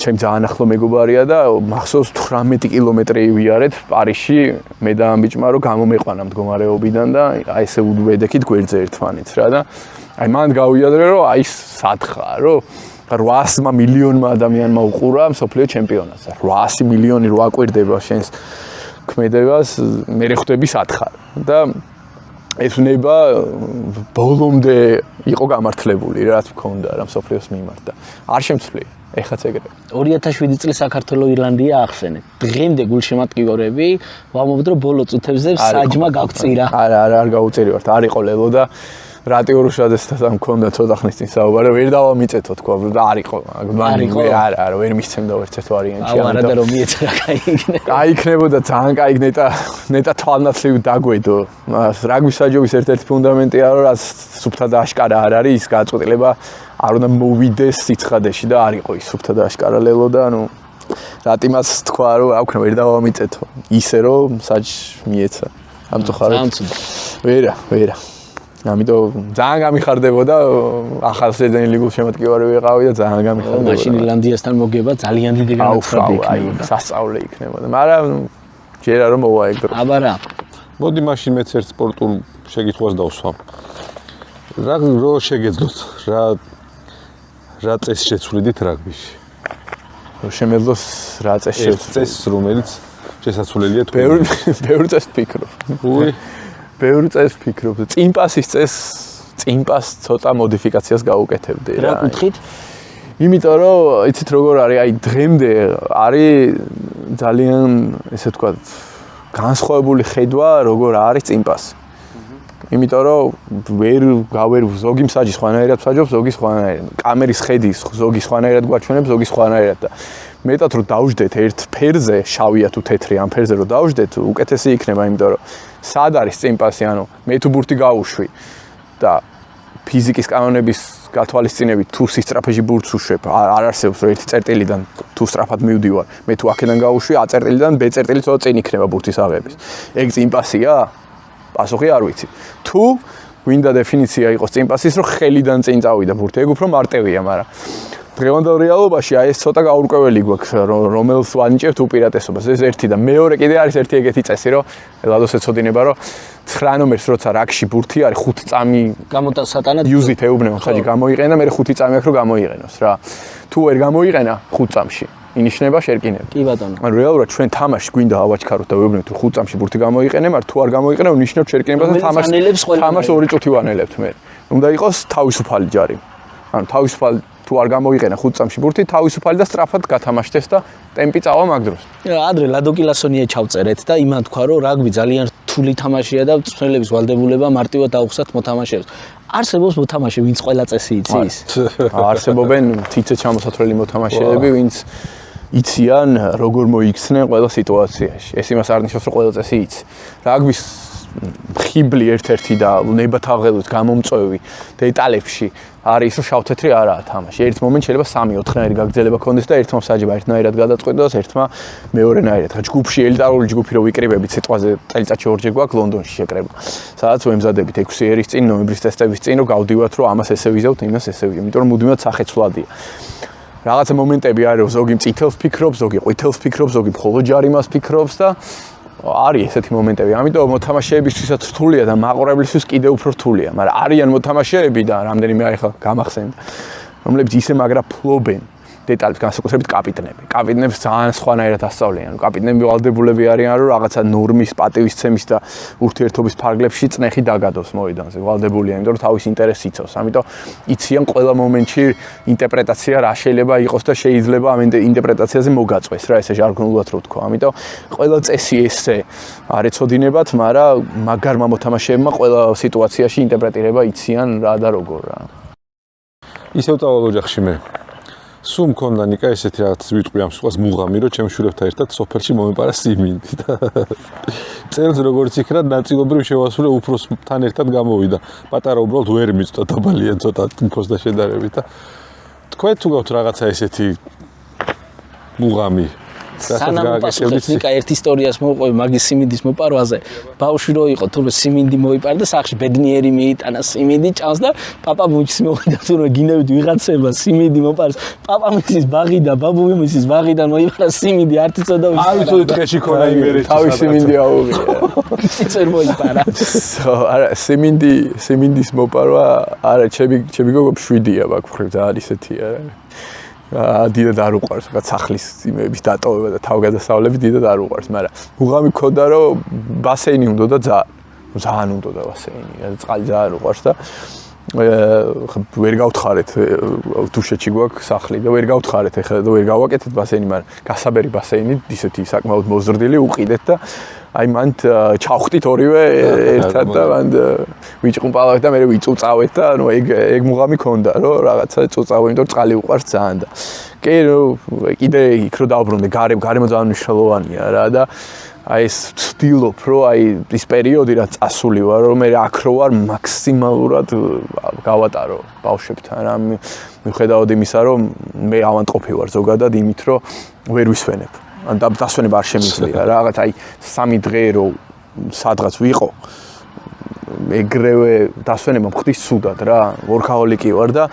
ჩემ ძალიან ახლო მეგობარია და მახსოვს 18 კილომეტრი ვიარეთ პარიზში მე და ამ ბიჭმა რომ გამომეყვანა მდგომარეობიდან და აი ესე უდვედექით გვერდზე ერთმანეთს რა და აი მან გავიაზრე რომ აი სად ხარ რომ 800 მილიონმა ადამიანმა უყურა მსოფლიო ჩემპიონატს 800 მილიონი რო აკვირდება შენს ქმედებას მე ხვდები სად ხარ და ეს უნება ბოლომდე იყო გამართლებული რაც მქონდა რა მსოფლიოს მიმართ და არ შემცვლი ეხაც ეგრე 2007 წლის საქართველოს ირლანდია ახსენეთ დღემდე გულშემატკივრები ვამბობთ რომ ბოლო წუთებზე საჯმა გავწირა არ გაუწირივართ არ იყო ლელო და რატიორუშაძესთან მქონდა ცოტა ხნის წინ საუბარი ვერ დავამიწეთო თქვა და არ იყო არა ვერ მისცემდა ერთ-ერთ ვარიანტი არა და რომ მიეწერა კაიქნებოდა ძალიან კაი ნეტა თვალნაცვლივ დაგვედო რაგბის საჯობის ერთ-ერთი ფუნდამენტია რომ რაც სუფთა და აშკარა არ არის ის გაწყვეტილება არ უნდა მოვიდეს სიცხადეში და არ იყო ის სუფთა და აშკარა ლელო და ანუ რატიმას თქვა რომ რა ვქნა ვერ დავამიწეთო ისე რომ საჯ მიეცა ამწუხაროდ ვერა ამიტომ ძალიან გამიხარდებოდა ახალშეძენილი გულშემატკივარი ვიყავი და ძალიან გამიხარდებოდა. მაშინ ირლანდიასთან მოგება ძალიან დიდი განაცხადი იქნებოდა. სასწაული იქნებოდა. მაგრამ ჯერა რომ მოვა ეგ დრო. აბა რა. მოდი მაშინ მეც ერთ სპორტულ შეკითხვას დავსვამ. რო შეგეძლოთ რა წეს შეცვლიდით რაგბიში? რო შემეძლოს რა წეს წეს რომელიც შესაძლებელია თუ ბევრი წეს ვფიქრობ. ბევრი წეს ვფიქრობ. წინპასის წინპას ცოტა მოდიფიკაციას გავუკეთებდი რა. რა კუთხით? იმიტომ რომ იცით როგორ არის, აი დღემდე არის ძალიან ესე ვთქვათ განსხვავებული ხედვა როგორ არის წინპასი. იმიტომ რომ ვერ ზოგი მსაჯი სხვანაირად მსაჯობს, ზოგი სხვანაირად. კამერის ხედი ზოგი სხვანაირად გვაჩვენებს, ზოგი სხვანაირად და მეტად რომ დავждეთ ერთ ფერზე, შავია თუ თეთრი ამ ფერზე რომ დავждეთ, უკეთესი იქნება, იმიტომ რომ სად არის წინპასი, ანუ მე თუ ბურთი გავუშვი და ფიზიკის კანონების გათვალისწინებით თუ სისწრაფეში ბურთს უშვებ, არ არსებობს რომ ერთი წერტილიდან თუ სწრაფად მივდივარ, მე თუ აქედან გავუშვი, A წერტილიდან B წერტილი ცოტა წინ იქნება ბურთის აღების. ეგ წინპასია? პასუხი არ ვიცი. თუ გვინდა დეფინიცია იყოს წინპასის, რომ ხელიდან წინ წავიდა ბურთი, ეგ უფრო მარტივია, მაგრამ დღევანდელ რეალობაში აი ეს ცოტა გაურკვეველი გვაქვს, რომელს ვანიჭებთ უპირატესობას. ეს ერთი და მეორე კიდე არის ერთი ეგეთი წესი, რომ ლადოს ეცოდინება, რომ 9 ნომერს როცა რაგში ბურთი არის 5 წამი გამოტასატანად იუზით ეუბნება, ხაჯი გამოიყენა, მე 5 წამი აქვს რომ გამოიყენოს რა. თუ ვერ გამოიყენა 5 წამში ინიშნება შერკინება. კი ბატონო. ანუ რეალურად ჩვენ თამაში გვინდა ავაჩქაროთ და ვეუბნებთ რომ 5 წამში ბურთი გამოიყენე, მაგრამ თუ არ გამოიყენე, ნიშნავს შერკინებას და თამაშს 2 წუთი ვანელებთ მე. უნდა იყოს თავისუფალი ჯარი. ანუ თავისუფალი თუ არ გამოიყენა 5 წამში ბურთი, თავისუფალი და სწრაფად გათამაშდეს და ტემპი წავა მაგ დროს. ადრე ლადო კილასონია ჩავწერეთ და იმან თქვა რომ რაგბი ძალიან რთული თამაშია და მწვრთნელების ვალდებულება მარტივად აუხსათ მოთამაშეებს. არსებობს მოთამაშე, ვინც ყველა წესი იცის? არსებობენ თითე ჩამოსათვლელი მოთამაშეები, ვინც იციან როგორ მოიქცნენ ყველა სიტუაციაში. ეს იმას არ ნიშნავს რომ ყველა წესი იცი. რაგბის ხიბლი ერთ-ერთი და ნებათაღელოს გამომწვევი დეტალებში არის რომ შავ-თეთრი არაა თამაში. ერთ მომენტში შეიძლება 3-4-ნაირი გაგრძელება ქონდეს და ერთმა მსაჯება ერთნაირად გადაწყვიტოს, ერთმა მეორენაირად. ხა ჯგუფში ელიტარული ჯგუფი რო ვიკრიბებით სიტყვაზე წელიწადში ორჯერ გვაქვს ლონდონში შეკრება. სადაც ვემზადებით 6 ერის წინ ნოემბრის ტესტების წინ რომ გავდივართ რომ ამას ესე ვიზავთ, იმას ესე ვიზავთ. იმიტომ რომ მუდმივად სახეცვლადია. რაღაცა მომენტები არის რომ ზოგი წითელს ფიქრობს, ზოგი ყვითელს ფიქრობს, ზოგი მხოლოდ ჯარიმას ფიქრობს და არის ესეთი მომენტები. ამიტომ მოთამაშეებისთვისაც რთულია და მაყურებლისთვის კიდევ უფრო რთულია, მაგრამ არიან მოთამაშეები და რამდენიმე აი ხა გამახსენდა, რომლებიც ისე მაგრა ფლობენ დეტალებს, განსაკუთრებით კაპიტნები. კაპიტნებს ძალიან სხვანაირად ასწავლიან. კაპიტნები ვალდებულები არიან რომ რაღაცა ნორმის, პატივისცემის და ურთიერთობის ფარგლებში წნეხი დაგადოს მოედანზე. ვალდებულია, იმიტომ რომ თავის ინტერესს იცავს. ამიტომ იციან ყველა მომენტში ინტერპრეტაცია რა შეიძლება იყოს და შეიძლება ამ ინტერპრეტაციაზე მოგაწყვეს რა, ესე ჟარგონულად რო ვთქვა. ამიტომ ყველა წესი ესე არ ეცოდინებათ, მაგრამ მაგარმა მოთამაშეებმა ყველა სიტუაციაში ინტერპრეტირება იციან რა და როგორ რა. ისევ წავალ ოჯახში მე. სულ მქონდა ნიკა ესეთი რაღაც ვიტყვი ამ სიტყვას მუღამი, რომ ჩემ შვილებთან ერთად სოფელში მომეპარა სიმინდი და წელს როგორც იქნა ნაწილობრივ შევასრულე უფროსთან ერთად გამოვიდა. პატარა უბრალოდ ვერ მიწვა დაბალიან ცოტა მქონდა შედარებით და თქვენ თუ გაქვთ რაღაცა ესეთი მუღამი სანამ პასუხებს ნიკა ერთ ისტორიას მოვყვე მაგის სიმინდის მოპარვაზე. ბავშვი რო იყო, თურმე სიმინდი მოიპარა და სახში ბედნიერი მიიტანა სიმინდი ჭამს და პაპა ბუჩის მოვიდა თურმე გინევით ვიღაცება სიმინდი მოპარს. პაპა მისის ბაღი და ბაბუი მისის ბაღიდან მოიპარა სიმინდი არ იცოდა ვის. არ ვიცოდი დღეში ქონა იმერეთი. თავის სიმინდი აუღია. ისწერ მოიპარა. არა სიმინდის მოპარვა არა ჩემი გოგო 7-ია მაგ ძალიან ისეთია. დიდად არ უყვარს რაღაც სახლის იმების დატოვება და თავგადასავლები დიდად არ უყვარს, მაგრამ უღამი მქონდა რომ ბასეინი უნდა და ძალიან უნდა და ბასეინი, წყალი ძალიან უყვარს და ვერ გავთხარეთ დუშეთში გვაქვს სახლი და ვერ გავთხარეთ ეხლა და ვერ გავაკეთეთ ბასეინი, მაგრამ გასაბერი ბასეინი ისეთი საკმაოდ მოზრდილი უყიდეთ და აი მან ჩავხტით ორივე ერთად და მან ვიჭყუმპალავეთ და მე ვიწუწავეთ და ნუ ეგ მუღამი ქონდა რომ რაღაცა წუწავე, იმიტომ რომ წყალი უყვარს ძალიან და კი კიდე იქ რო დავბრუნდე გარემო ძალიან მნიშვნელოვანია რა და აი ეს ვცდილობ რომ აი ის პერიოდი რაც წასული ვარ რომ მე აქ რო ვარ მაქსიმალურად გავატარო ბავშვებთან რა მიუხედავად იმისა რომ მე ავანტყოფი ვარ ზოგადად იმით რომ ვერ ვისვენებ ან დასვენება არ შემიძლია რაღაც აი 3 დღე რო სადღაც ვიყო ეგრევე დასვენება მხდის სუდად რა ვორქაჰოლიკი ვარ და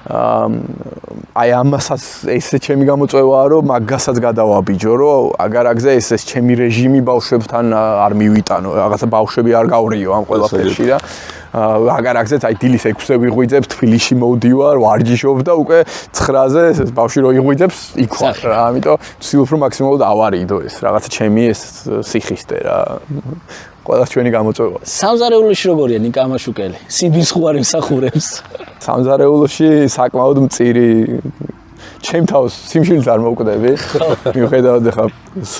აი ამასაც ესე ჩემი გამოწვევაა რომ მაგასაც გადავაბიჯო რომ აგარაგზე ეს ჩემი რეჟიმი ბავშვებთან არ მივიტანო რაღაცა ბავშვები არ გავრიო ამ ყველაფერში და აგარაგზეც აი დილის 6-ზე ვიღვიძებ თბილისში მოვდივარ ვარჯიშობ და უკვე 9-ზე ბავშვი რო იღვიძებს იქ ვარ რა ამიტომ ვცდილობ რომ მაქსიმალურად ავარიდო ეს რაღაცა ჩემი ეს სიხისტე რა ყველა ჩვენი გამოწვევა. სამზარეულოში როგორია ნიკა ამაშუკელი? სიბის ხوار ემსახურებს. სამზარეულოში საკმაოდ მწირი ჩემ თავს სიმშილით არ მოვკვდები. მიუხედავად ხა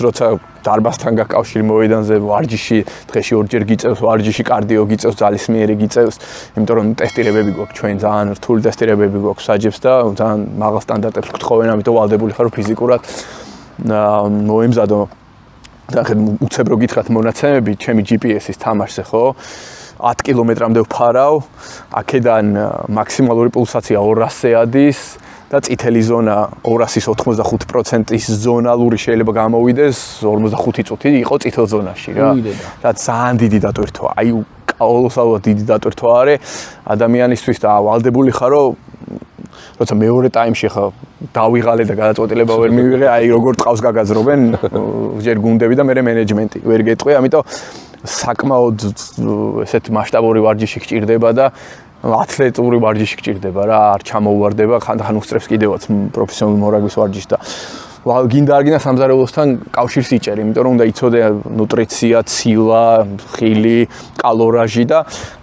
როცა დარბაზთან გაკავშირი მოედანზე ვარჯიში დღეში 2-ჯერ გიწევს ვარჯიში კარდიო გიწევს ძალისმიერი გიწევს იმიტომ რომ ტესტირებები გვაქვს ჩვენ ძალიან რთული ტესტირებები გვაქვს საჯებს და ძალიან მაღალ სტანდარტებს გთხოვენ ამიტომ ვალდებული ხარ ფიზიკურად მოემზადო და ხე უცებ რო გითხრათ მონაცემები ჩემი GPS-ის თამაშზე ხო 10 კილომეტრამდე ვფარავ აქედან მაქსიმალური პულსაცია 200-ზე ადის და წითელი ზონა 285%-ის ზონალური შეიძლება გამოვიდეს 45 წუთი იყო წითელ ზონაში რა და ძალიან დიდი დატვირთვა აი კოლოსალურად დიდი დატვირთვა არის ადამიანისთვის და ვალდებული ხარო როცა მეორე ტაიმში ხა დავიღალე და გადაწყვეტილება ვერ მივიღე აი როგორ ტყავს გაგაზრობენ ჯერ გუნდები და მე მენეჯმენტი ვერ გეტყვი ამიტომ საკმაოდ ესეთ მასშტაბური ვარჯიში გჭირდება და ათლეტური ვარჯიში გჭირდება რა არ ჩამოუვარდება ხანდახან უსწრებს კიდევაც პროფესიონალური მორაგვის ვარჯიშს და გინდა არ გინდა სამზარეულოსთან კავშირს იჭერი იმიტომ რომ უნდა იცოდე ნუტრიცია, ცილა, ხილი, კალორაჟი და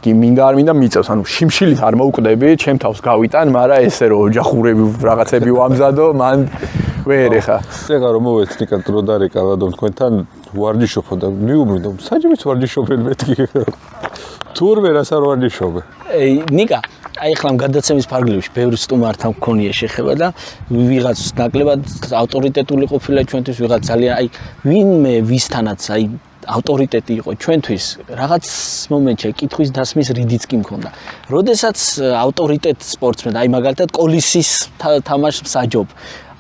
მინდა არ მინდა მიწევს ანუ შიმშილით არ მოვკვდები ჩემ თავს გავიტან მაგრამ ესე რომ ოჯახურები რაღაცები ვამზადო მან ვერ ეხა წეგა რომ მოვეცნიკა დრო დარეკა რადომ თქვენთან ვარჯიშობ და მიუბრუნდა საჯებიც ვარჯიშობენ მეთქი თურმე რას არ ვარჯიშობე ნიკა აი ხლამ გადაცემის ფარგლებში ბევრი სტუმართან მქონია შეხება და ვიღაც ნაკლებად ავტორიტეტული ყოფილა ჩვენთვის ვიღაც ძალიან აი ვინმე ვისთანაც აი ავტორიტეტი იყო ჩვენთვის, რაღაც მომენტში კითხვის დასმის რიდიც კი მქონდა. როდესაც ავტორიტეტ სპორტსმენ, აი მაგალითად კოლისის თამაშს მსაჯობ.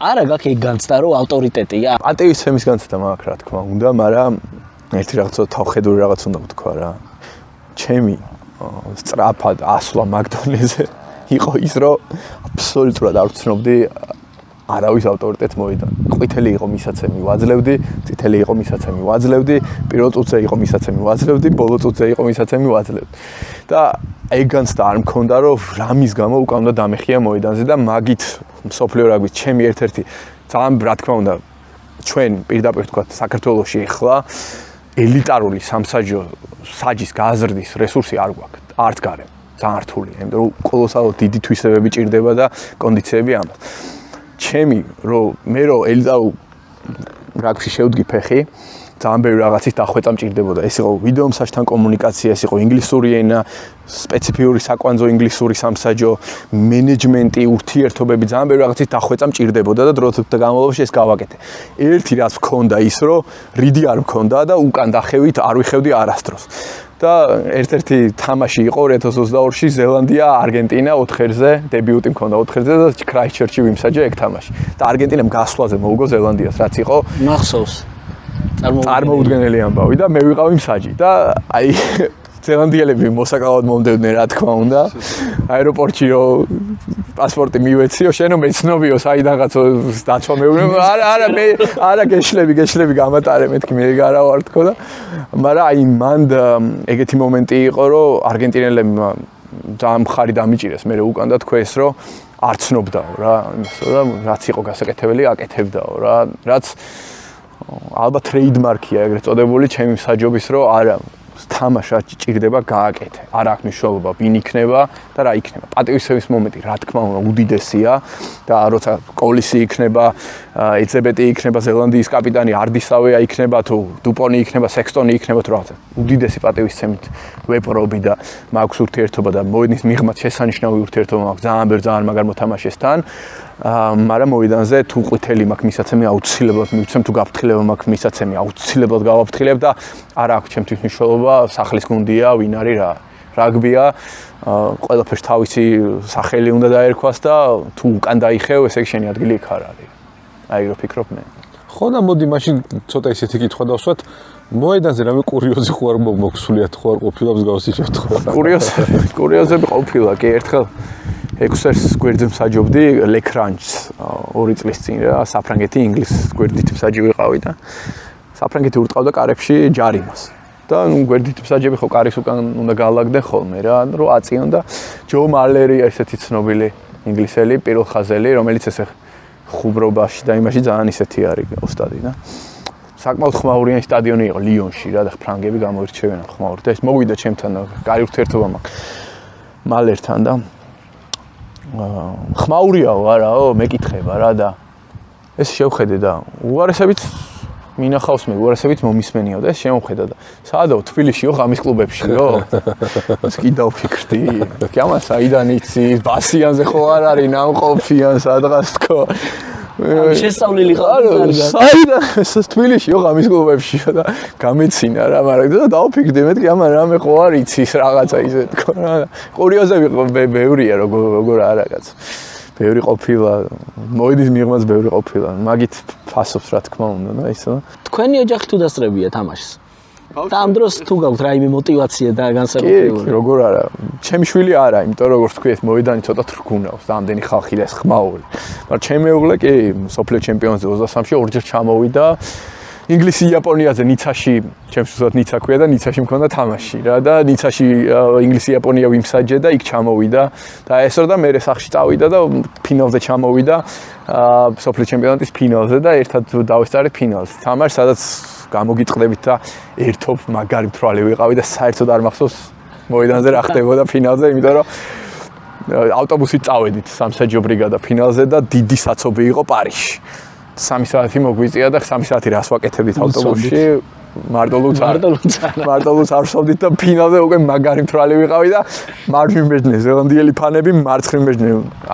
არა გაქვს ეგ განცდა, რომ ავტორიტეტია. პატივისცემის განცდა მაქვს, რა თქმა უნდა, მაგრამ ერთი რაღაცა თავხედური რაღაც უნდა ვთქვა რა. ჩემი სწრაფად ასვლა მაგდონეზე იყო ის, რომ აბსოლუტურად არ ვცნობდი არავის ავტორიტეტს მოვიდა. ყვითელი იყო მისაცემი ვაძლევდი, წითელი იყო მისაცემი ვაძლევდი, პირველ წუთზე იყო მისაცემი ვაძლევდი, ბოლო წუთზე იყო მისაცემი ვაძლევდი. და ეგ განცდა არ მქონდა, რომ რამის გამო უკან უნდა დამეხია მოედანზე და მაგით მსოფლიო რაგბის ჩემი ერთ-ერთი ძალიან რა თქმა უნდა ჩვენ პირდაპირ თქვა საქართველოში ახლა ელიტარული სამსაჯო საჯის გაზრდის რესურსი არ გვაქვს. არც გარემ, ძალიან რთულია, იმიტომ რომ კოლოსალურად დიდი თვისებები ჭირდება და კონდიციები ამას. ჩემი მე ელიტარულ რაგბში შევდგი ფეხი, ძალიან ბევრი რაღაცის დახვეწა მჭირდებოდა. ეს იყო ვიდეო მსაჯთან კომუნიკაცია, ეს იყო ინგლისური ენა, სპეციფიური საკვანძო ინგლისური სამსაჯო, მენეჯმენტი, ურთიერთობები, ძალიან ბევრი რაღაცის დახვეწა მჭირდებოდა და დროთა განმავლობაში ეს გავაკეთე. ერთი რაც მქონდა ის, რომ რიდი არ მქონდა და უკან დახევით არ ვიხევდი არასდროს. და ერთ-ერთი თამაში იყო 2022-ში ზელანდია არგენტინა 4-ზე, დებიუტი მქონდა 4-ზე და კრაისჩერჩი ვიმსაჯა ეგ თამაში. და არგენტინამ გასვლაზე მოუგო ზელანდიას, რაც იყო მახსოვს. წარმოუდგენელი ამბავი და მე ვიყავი მსაჯი და აი ზელანდიელები მოსაკავად მომდევდნენ რა თქმა უნდა. აეროპორტში რომ პასპორტი მივეციო, შენო მეცნობიო საიდანღაც დაცვა მეუბნება. არა მე არა გეშლები გამატარე მეთქი მე არა ვარ თქო და მაგრამ აი მან ეგეთი მომენტი იყო რომ არგენტინელებმა ძალიან მხარი დამიჭირეს მე უკან და თქვა ეს რომ არ ცნობდაო რა იმასო და რაც იყო გასაკეთებელი აკეთებდაო რა რაც ალბათ ტრეიდმარკია ეგრეთ წოდებული ჩემი მსაჯობის რომ არა თამაშა ჭირდება გააკეთე. არ აქვს მნიშვნელობა ვინ იქნება და რა იქნება. პატივისცემის მომენტი რა თქმა უნდა უდიდესია და როცა კოლისი იქნება, ეცებეტი იქნება, ზელანდიის კაპიტანი არდისავეა იქნება თუ დუპონი იქნება, სექსტონი იქნება თუ რაღაცა. უდიდესი პატივისცემით ვეპრობი და მაქვს ურთიერთობა და მოედნის მიღმაც შესანიშნავი ურთიერთობა მაქვს ძალიან მაგარ მოთამაშესთან. მაგრამ მოედანზე თუ ყვითელი მაქვს მისაცემი აუცილებლად მივცემ თუ გაფრთხილება მაქვს მისაცემი აუცილებლად გავაფრთხილებ და არ აქვს ჩემთვის მნიშვნელობა სახლის გუნდია ვინ არის რა რაგბია ყველაფერს თავისი სახელი უნდა დაერქვას და თუ უკან დაიხევ ესე იგი შენი ადგილი იქ არ არის აი რო ფიქრობ მე ხო და მოდი მაშინ ცოტა ისეთი კითხვა დავსვათ მოედანზე რამე კურიოზი ხო არ მოგსულიათ ხო არ ყოფილა მსგავსი შემთხვევა კურიოზები ყოფილა კი ერთხელ 6 გვერდზე მსაჯობდი ლეკრანჯს 2 წლის წინ რა საფრანგეთი ინგლისის გვერდით მსაჯი ვიყავი და საფრანგეთი ურტყავდა კარებში ჯარიმას და გვერდით მსაჯები ხო კარის უკან უნდა გაალაგდნენ ხოლმე რა რომ აწიონ და ჯო მალერია ესეთი ცნობილი ინგლისელი პირველხაზელი რომელიც ესე ხუბრობაში და იმაში ძალიან ისეთი არის ოსტადი და საკმაოდ ხმაურიანი სტადიონი იყო ლიონში რა და ფრანგები გამოირჩევენ ხმაურით და ეს მოვიდა ჩემთან და კარი ურთიერთობა მაქვს მალერთან და ხმაურიაო არაო მეკითხება რა და ეს შევხედე და უარესებით მინახავს მე უარესებით მომისმენიო და ეს შემოხედა და საადაო თბილისშიო ღამის კლუბებშიო ეს კი დავფიქრდი კამა საიდან იცი ბასიანზე ხო არ არის ნამყოფიან სადღაც თქო შესწავლილი ხო საიდან ეს თბილისშიო ღამის კლუბებშიო და გამეცინა რა მაგრამ და დავფიქრდი მეთქი ამა რამე ხო არ იცის რაღაცა ისე თქო რა კურიოზები ბევრია როგორ არა კაცო ბევრი ყოფილა მოედის მიღმაც ბევრი ყოფილა მაგით ფასობს რა თქმა უნდა და ისო თქვენი ოჯახი თუ დასწრებია თამაშს და ამ დროს თუ გაქვთ რაიმე мотиваცია და განსაკუთრებული კი როგორ არა ჩემი შვილი არა იმიტომ რომ როგორც თქვი ეს მოედანი ცოტა თრგუნავს და ამდენი ხალხი და ეს ხმაური მაგრამ ჩემი მეუღლე კი სოფლიო ჩემპიონატზე 23-ში ორჯერ ჩამოვიდა ინგლისი იაპონიაზე ნიცაში ჩემს უბრალოდ ნიცა ქვია და ნიცაში მქონდა თამაში რა და ნიცაში ინგლისი იაპონია ვიმსაჯე და იქ ჩამოვიდა და ესო და მე სახში წავიდა და ფინალზე ჩამოვიდა სოფლიო ჩემპიონატის ფინალზე და ერთად დავესწარეთ ფინალს თამაში სადაც გამოგიტყდებით და ერთობ მაგარი მთვალი ვიყავი და საერთოდ არ მახსოვს მოედანზე რა ხდებოდა ფინალზე იმიტომ რომ ავტობუსით წავედით სამსაჯო ბრიგადა ფინალზე და დიდი საცობი იყო პარიზში 3 საათი მოგვიწია და 3 საათი რას ვაკეთებდით ავტობუსში მარტო მარტო ლუც არა. მარტო ლუც არ ვსვავდით და ფინალზე უკვე მაგარი მთვრალი ვიყავი და მარჯვნივ მეჯნე ზელანდიელი ფანები, მარცხნივ მეჯნე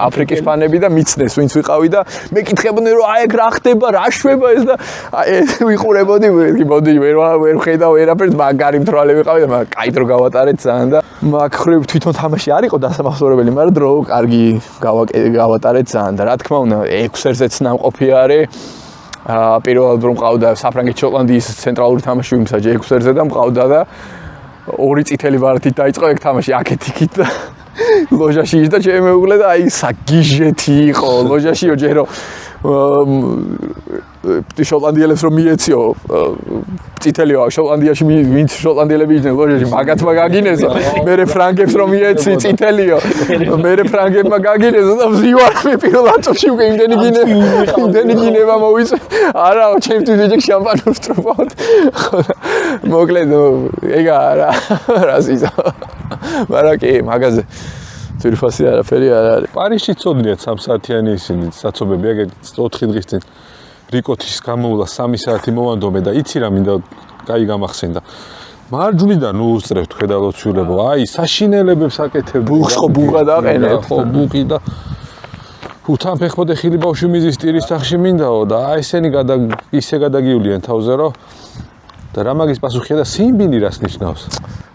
აფრიკის ფანები და მიცნეს ვინც ვიყავი და მე კითხებოდნენ რომ აი ეგ რა ხდება, რა შვება ეს და აი ვიყურებოდი, მოდი ვერ ხედავ ვერაფერს, მაგარი მთვრალი ვიყავი და კაი დრო გავატარეთ ძალიან და მაგ ხრივ თვითონ თამაში არ იყო დასამახსოვრებელი, მაგრამ დრო კარგი გავატარეთ ძალიან და რა თქმა უნდა 6-ზე ნამყოფი არის. პირველად რომ მყავდა საფრანგეთის შოტლანდიის ცენტრალური თამაში ვიმსაჯე 6-ზე და მყავდა და 2 წითელი ვარდით დაიწყო ეგ თამაში აქეთ-იქით და ლოჟაში ის და ჩემი მეუღლე და აი საგიჟეთი იყო ლოჟაშიო ჯერო შოტლანდიელებს რომ მიეციო წითელიო შოტლანდიაში ვინც შოტლანდიელები იყვნენ ლოჟაში მაგათმა გაგინეზო მე ფრანგებს რომ მიეცი წითელიო მე ფრანგებმა გაგინეზო და ვზივარ მე პირველად წუთში უკვე იმდენი გინება მოვიწე არაო ჩემთვის ეჭ შამპანურს ვსტრობავთ მოკლედ ეგა რა სიზა მაგრამ კი მაგაზე ძირფასი არაფერი არ არის. პარიზში წოდნიათ 3 საათიანი ისინი საცობები, ეგ 4 დღის წინ რიკოთის გამოვლა 3 საათი მოვანდომე და იცი რა მინდა კაი გამახსენდა. მარჯვნიდან უუსწრებთ ხედავთ-შულებო, აი საშინელებებს აკეთებდნენ. ბუღა დაყენეთ, ხო, ბუღი და უთან ფეხბოდი ხილი ბავშვი მიზის ტირის სახში მინდაო და აი ესენი ისე გადაგივლიან თავზე რომ და რა მაგის პასუხია და სიმბინი რას ნიშნავს?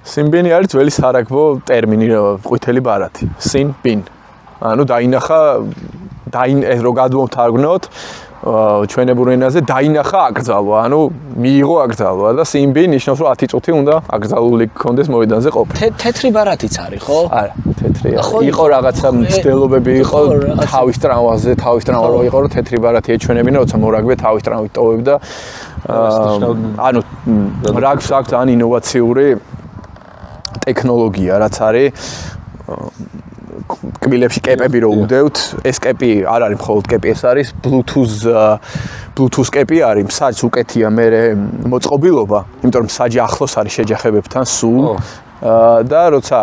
სიმბინი არის ძველი სარაგბო ტერმინი ყვითელი ბარათი. სიმბინ. ანუ დაინახა რო გადმოვთარგმნოთ ჩვენებურ ენაზე დაინახა აკრძალვა, ანუ მიიღო აკრძალვა და სიმბი ნიშნავს რომ 10 წუთი უნდა აკრძალული გქონდეს მოედანზე ყოფნა. თეთრი ბარათიც არის, ხო? არა, თეთრია. იყო რაღაცა მცდელობები იყო თავის ტრამვაზე, თავის ტრამვა რო იყო რომ თეთრი ბარათი ეჩვენებინა, როცა მორაგბე თავის ტრამვით ტოვებდა. ანუ რაგბს აქვს ძალიან ინოვაციური ტექნოლოგია, რაც არის კბილებში კეპები რო უდევთ, ეს კეპი არ არის მხოლოდ კეპი, ეს არის Bluetooth კეპი არის, მსაჯს უკეთია მე მოწყობილობა, იმიტომ რომ მსაჯი ახლოს არის შეჯახებებთან სულ და როცა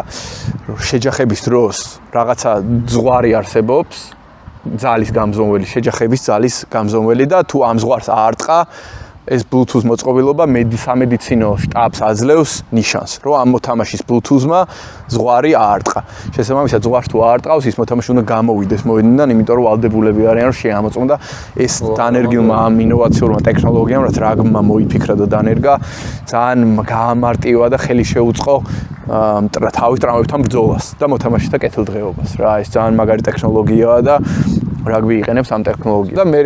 შეჯახების დროს რაღაცა ზღვარი არსებობს, ძალის გამზომველი, შეჯახების ძალის გამზომველი და თუ ამ ზღვარს აარტყა ეს Bluetooth მოწყობილობა სამედიცინო შტაბს აძლევს ნიშანს, რომ ამ მოთამაშის Bluetooth-მა ზღვარი აარტყა. შესაბამისად, ზღვარს თუ აარტყავს, ის მოთამაშე უნდა გამოვიდეს მოედნიდან, იმიტომ რომ ვალდებულები არიან, რომ შეამოწმონ და ეს დანერგილმა ამ ინოვაციურმა ტექნოლოგიამ, რაც რაგბმა მოიფიქრა და დანერგა, ძალიან გაამარტივა და ხელი შეუწყო თავის ტრამვებთან ბრძოლას და მოთამაშეთა კეთილდღეობას. რა, ეს ძალიან მაგარი ტექნოლოგიაა და რაგბი იყენებს ამ ტექნოლოგიას. და მე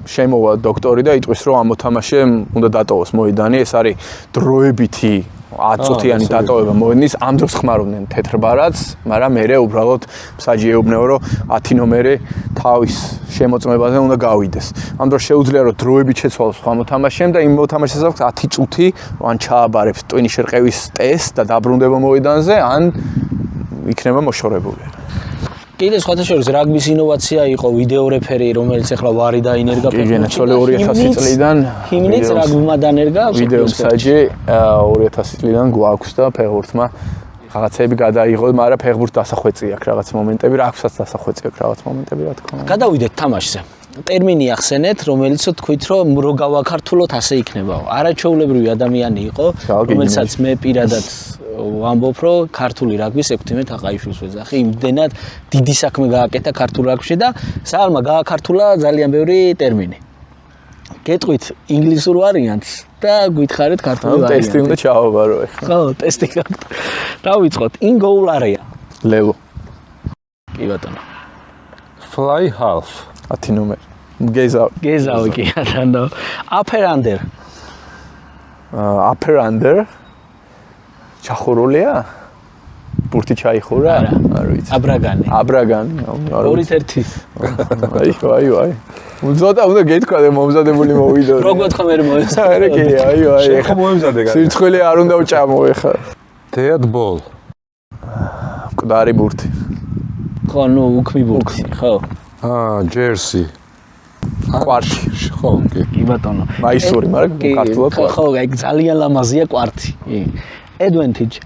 შემოვა დოქტორი და იტყვის რომ ამ მოთამაშემ უნდა დატოვოს მოედანი, ეს არის დროებითი 10 წუთიანი დატოვება მოედნის, ამ დროს ხმარობდნენ თეთრ ბარათს, მაგრამ მე უბრალოდ მსაჯი ეუბნეო რომ 10 ნომერი თავის შემოწმებაზე უნდა გავიდეს. ამ დროს შეუძლია რომ დროებით შეცვალოს სხვა მოთამაშემ და იმ მოთამაშეს აქვს 10 წუთი, ან ჩააბარებს ტვინის შერყევის ტესტს და დაბრუნდება მოედანზე, ან იქნება მოშორებული. კიდე სხვათა შორის რაგბის ინოვაცია იყო ვიდეო რეფერი, რომელიც ახლა ვარი დაინერგა ფეხბურთში. 2000 წლიდან ჰიმნიც რაგბმა დანერგა. ვიდეო მსაჯი 2000 წლიდან გვაქვს და ფეხბურთმა რაღაცები გადაიღო, მაგრამ ფეხბურთს დასახვეწი აქვს რაღაც მომენტები, რაგბსაც დასახვეწი აქვს რაღაც მომენტები, რა თქმა უნდა. გადავიდეთ თამაშზე. ტერმინი ახსენეთ, რომელიც თქვით რომ რო გავაქართულოთ ასე იქნებაო. არაჩვეულებრივი ადამიანი იყო, რომელსაც მე პირადად ვამბობ, რომ ქართული რაგბის 16 აყაიშვილს ვეძახი, იმდენად დიდი საქმე გააკეთა ქართულ რაგბში და საალმა გააქართულა ძალიან ბევრი ტერმინი. გეტყვით ინგლისურ ვარიანტს და გითხარით ქართული ვარიანტი. ტესტი უნდა ჩავაბარო ახლა. ხო, ტესტი გაქვთ. დავიწყოთ. In goal area. ლევო. კი ბატონო. Fly half. 10 ნომერი. გეზავი კი ათანდო. Upper under. Upper under. ჩახურულია? ბურთი ჩაიხურა? არ ვიცი. აბრაგანი. 2-1. აი. უნდა გეთქვა და მომზადებული მოვიდო. რო გეთქვა მე მოეცა. არა კი, აი. შეხო მოემზადე გა. სირცხელი არ უნდა ვჭამო ეხლა. Dead ball. მკვდარი ბურთი. ხო, ნუ უქმი ბურთი, ხო. jersey. კვარტი. ხო, კი ბატონო. მაისური, მაგრამ ქართულად ხო, ეგ ძალიან ლამაზია კვარტი. Advantage.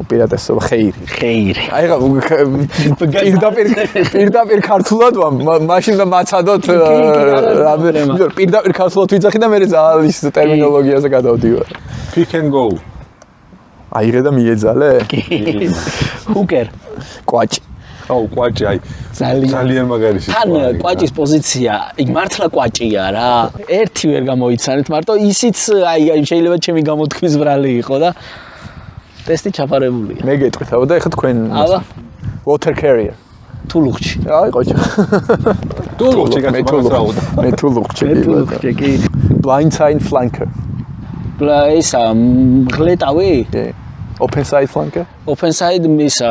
უპირატესობა ხეირი. აი რა პირდაპირ ქართულად მაშინ და მაცადოთ პირდაპირ ქართულად ვიძახი და მე ზალის ტერმინოლოგიაზე გადავდივარ. Pick and go. აიღე და მიეძალე? ჰუკერ. კვაჭი. აუ კვაჭი აი ძალიან მაგარი სიტყვა. თან კვაჭის პოზიცია, იქ მართლა კვაჭია რა. ერთი ვერ გამოიცანეთ, მარტო ისიც აი შეიძლება ჩემი გამოთქმის ბრალი იყო და ტესტი ჩაფარებულია. მე გეტყვით აბა და ეხლა თქვენ აბა water carrier. თულუხში. აი ყოჩა. თულუხში გასაუბრდა. მე თულუხში. კი. Blindside flanker. ისა მღლეტავი? Open side flanker. Open side ისა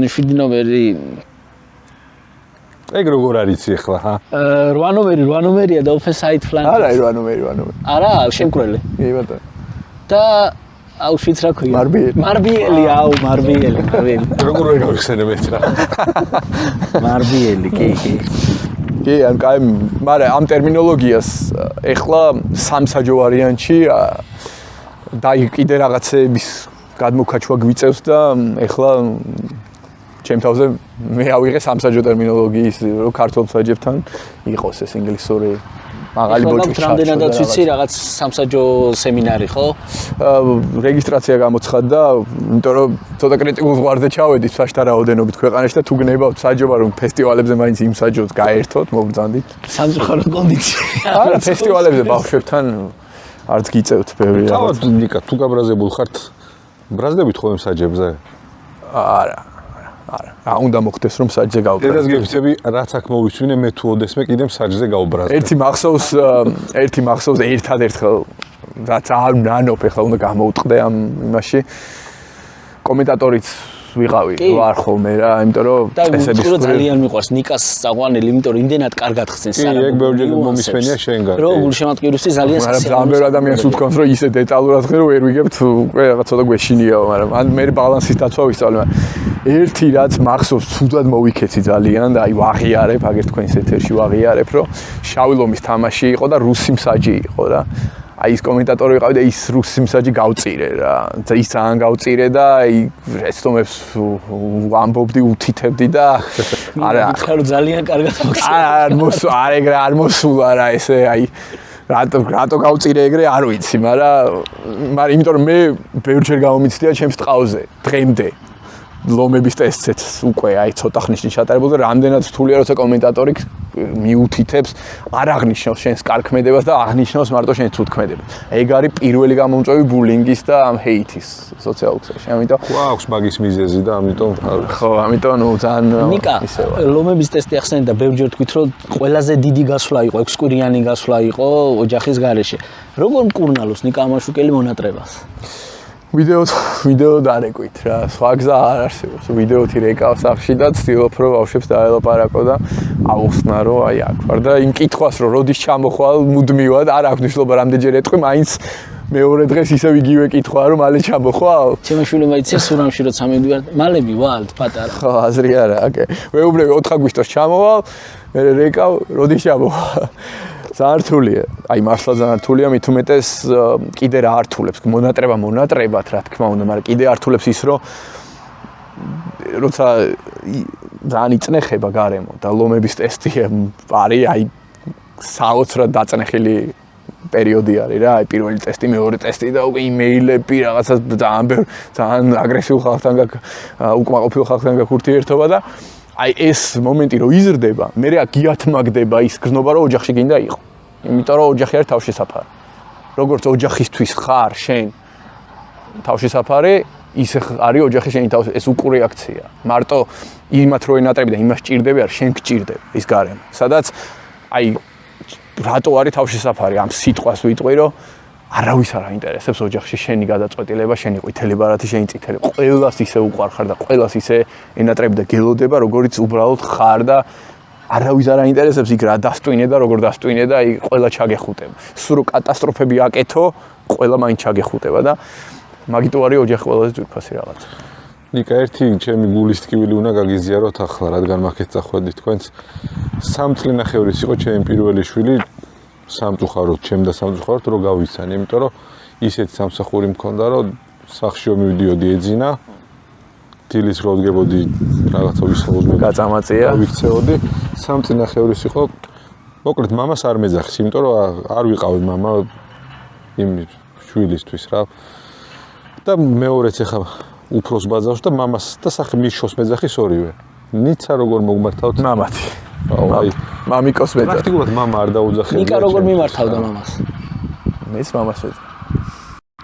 7 ნომერი. ეგ როგორ არის ახლა ხა? 8 ნომერია და open side flanker. არა 8 ნომერი. არა, შემკრელი. კი ბატონო. და აუშვიც რა ქვია? მარბიელი. მარბიელი. როგორ ვერ გავიხსენებ ეს რა? მარბიელი, კი. კი, ან კაი, მაგრამ ამ ტერმინოლოგიას ეხლა სამსაჯო ვარიანტში და კიდე რაღაცების გადმოქაჩვა გვიწევს და ეხლა ჩემ თავზე მე ავიღე სამსაჯო ტერმინოლოგიის რო ქართულ მსაჯებთან იყოს ეს ინგლისური მაღალი ბოჭი. რამდენადაც ვიცი რაღაც სამსაჯო სემინარი ხო? რეგისტრაცია გამოცხადდა, იმიტომ რომ ცოტა კრიტიკულ ზღვარზე ჩავედით საშთა რაოდენობით ქვეყანაში და თუ გნებავთ საჯობა რომ ფესტივალებზე მაინც იმ საჯოს გაერთოთ, მოგბრძანდით. სამწუხაროდ კონდიცია. არა, ფესტივალებზე ბავშვებთან არც გიწევთ ბევრი რაღაც. თავად ნიკა თუ გაბრაზებულ ხართ ბრაზდებით ხოლმე საჯებზე? არა. რა უნდა მოხდეს რომ საჯზე გავბრაზდე? დედას გეფიცები რაც აქ მოვისვინე მე თუ ოდესმე კიდე საჯზე გავბრაზდე. ერთი მახსოვს ერთადერთხელ რაც არ ნანოფ ეხლა უნდა გამოუტყდე ამ იმაში კომენტატორიც ვიყავი ვარ ხოლმე რა, იმიტომ რომ წესების და ძალიან მიყვარს ნიკას წაყვანელი, იმიტომ რომ იმდენად კარგად ხსენს არა. კი, ეგ ბევრჯერ მომისმენია შენგან. რო გულშემატკივრისთვის ძალიან სასიამოვნოა. მაგრამ ბევრ ადამიანს უთქვამს რომ ისე დეტალურად ხე რომ ვერ ვიგებთ, უკვე რაღაც ცოტა გვეშინიაო, მაგრამ ან მე ბალანსის დაცვა ვისწავლე, მაგრამ ერთი რაც მახსოვს ცუდად მოვიქეცი ძალიან და აი ვაღიარებ, აგერ თქვენს ეთერში ვაღიარებ, რომ შავი ლომის თამაში იყო და რუსი მსაჯი იყო რა. აი ის კომენტატორი ვიყავი და ის რუსი მსაჯი გავწირე რა. ის ძალიან გავწირე და აი რეცდომებს ამბობდი, უთითებდი და არა ხარო ძალიან კარგად მოხდა. არ მოსულა რა ესე აი რატო გავწირე ეგრე არ ვიცი, მაგრამ იმიტომ რომ მე ბევრჯერ გამომიცდია ჩემს ტყავზე დღემდე. ლომების ტესტზეც უკვე აი ცოტა ხნიში ჩატარებულზე რამდენად რთულია როცა კომენტატორი მიუთითებს არ აღნიშნავს შენს კარქმედებას და აღნიშნავს მარტო შენს ცუდქმედებას. ეგ არის პირველი გამომწვევი ბულინგის და ამ ჰეითის სოციალურ ქსელში. ამიტომ აქვს მაგის მიზეზი და ამიტომ ხო, ამიტომ ნუ ძალიან ნიკა ლომების ტესტი ახსენეთ და ბევრჯერ თქვით რომ ყველაზე დიდი გასვლა იყო 6 კვირიანი გასვლა იყო ოჯახის გარეშე. როგორ მკურნალობს ნიკა ამაშუკელი მონატრებას? ვიდეო დარეკვით რა, სხვა გზა არ არსებობს. ვიდეოთი რეკავს სახში და ცდილობ რომ ბავშვებს დაელაპარაკო და აუხსნა რომ აი აქ ვარ და იმ კითხვას რომ როდის ჩამოხვალ მუდმივად არ აქვს მნიშვნელობა რამდენჯერ ეთქვი, მაინც მეორე დღეს ისევ იგივე კითხვა რომ მალე ჩამოხვალ. ჩემი შვილმა იცი სურამში როცა მივიდივარ, მალე მივალთ პატარა. ხო, აზრი არა, აკე. ვეუბნები 4 აგვისტოს ჩამოვალ, მე რეკავ, როდის ჩამოვალ. ძალიან რთულია. აი მართლა ძალიან რთულია, მით უმეტეს კიდე რა ართულებს, მონატრებად რა თქმა უნდა, მაგრამ კიდე ართულებს ის რომ როცა ძალიან იწნეხება გარემო და ლომების ტესტი არის აი საოცრად დაწნეხილი პერიოდი არის რა, აი პირველი ტესტი, მეორე ტესტი და უკვე იმეილები რაღაცა ძალიან აგრესიულ ხალხთან უკმაყოფილ ხალხთან გაქვს ურთიერთობა და აი ეს მომენტი რომ იზრდება, მე რა გიათმაგდება ის გზნობა რომ ოჯახში გინდა იყო. იმიტომ რომ ოჯახი არის თავშესაფარი. როგორც ოჯახისთვის ხარ შენ თავშესაფარი, ისე არის ოჯახი შენი თავში, ეს უკურეაქცია. მარტო იმათ რო ენატრები და იმას ჭირდები არ შენ გჭირდება ის გარემო. სადაც აი რატო არის თავშესაფარი ამ სიტყვას ვიტყვი რომ არავის არ აინტერესებს ოჯახში შენი გადაწყვეტილება, შენი ყვითელი ბარათი, შენი წითელი. ყველას ისე უყვარხარ და ყველას ისე ენატრები და გელოდება, როგორიც უბრალოდ ხარ და არავის არ აინტერესებს იქ რა დასტვინე და როგორ დასტვინე და აი ყველა ჩაგეხუტება. სულ კატასტროფები აკეთო, ყველა მაინც ჩაგეხუტება და მაგიტო არის ოჯახი ყველაზე ძვირფასი რაღაც. ნიკა ერთი ჩემი გულის ტკივილი უნდა გაგიზიაროთ ახლა, რადგან მაგეთ წახვედი თქვენს 3 წლინახევრის იყო ჩემი პირველი შვილი. სამწუხაროდ, ჩემ და სამწუხაროდ რო გავიცანი, იმიტომ რომ ისეთი სამსახური მქონდა, რომ სახშიო მივდიოდი ეძინა დილის რო ვდგებოდი რაღაცა ვისაუბრებდი. გაწამაწია. ვიქცეოდი. სამწინახევრის იყო. მოკლედ მამას არ მეძახის, იმიტომ რომ არ ვიყავი მამა იმ შვილისთვის რა. და მეორეც ახლა უფროს ბაძავს და მამას და სახე მიშოს მეძახის ორივე. ნიცა როგორ მოგმართავთ? მამათი. აი, მამიკოს მეძახი. პრაქტიკულად მამა არ დაუძახებია. ნიკა როგორ მიმართავდა მამას? მეც მამას მეძახი.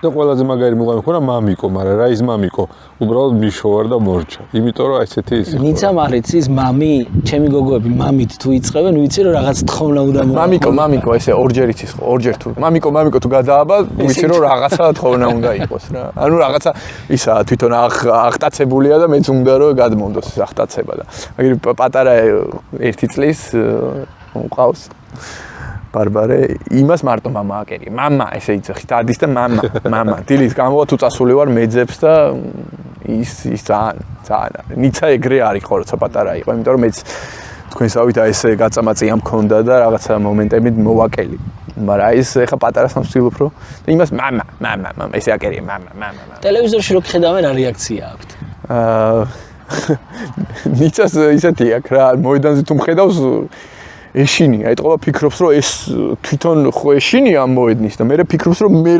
და ყველაზე მაგარი მოგამი ხო რა მამიკო, მაგრამ რა ის მამიკო, უბრალოდ მიშო ვარ და მორჩა. იმიტომ რომ ესეთი ის იყო. ნიცა მარიცის მამი, ჩემი გოგოები მამით თუ იწყებენ, ვიცი რომ რაღაც თხოვნა უნდა მოაყო. მამიკო, ესე ორჯერ იცის ხო, ორჯერ თუ მამიკო თუ გადააბა, ვიცი რომ რაღაცა თხოვნა უნდა იყოს რა. ანუ რაღაცა ისა თვითონ აღტაცებულია და მეც უნდა რომ გადმონდოს ეს აღტაცება და. მაგერი პატარა 1 წლის მყავს ბარბარე, იმას მარტო მამა აკერია. მამა ესე იცახი, დადის და მამა. დილის გამოვა თუ წასული ვარ მეძებს და ის ძალიან. ნიცა ეგრე არის ხო, როცა პატარა იყო, იმიტომ რომ მეც თქვენსავით აი ესე გაწამაწია მქონდა და რაღაცა მომენტებით მოვაკელი. მაგრამ აი ეს ეხა პატარა სამსtildeფ რო და იმას მამა ესე აკერია, მამა. ტელევიზორში რო ხედავენ რა რეაქცია აქვთ? ნიცას ისეთი აქვს რა, მოედანზე თუ მხედავს ეშინია, ეტყობა ფიქრობს რომ ეს თვითონ ხო ეშინია ამ მოედნის და მე ფიქრობს რომ მე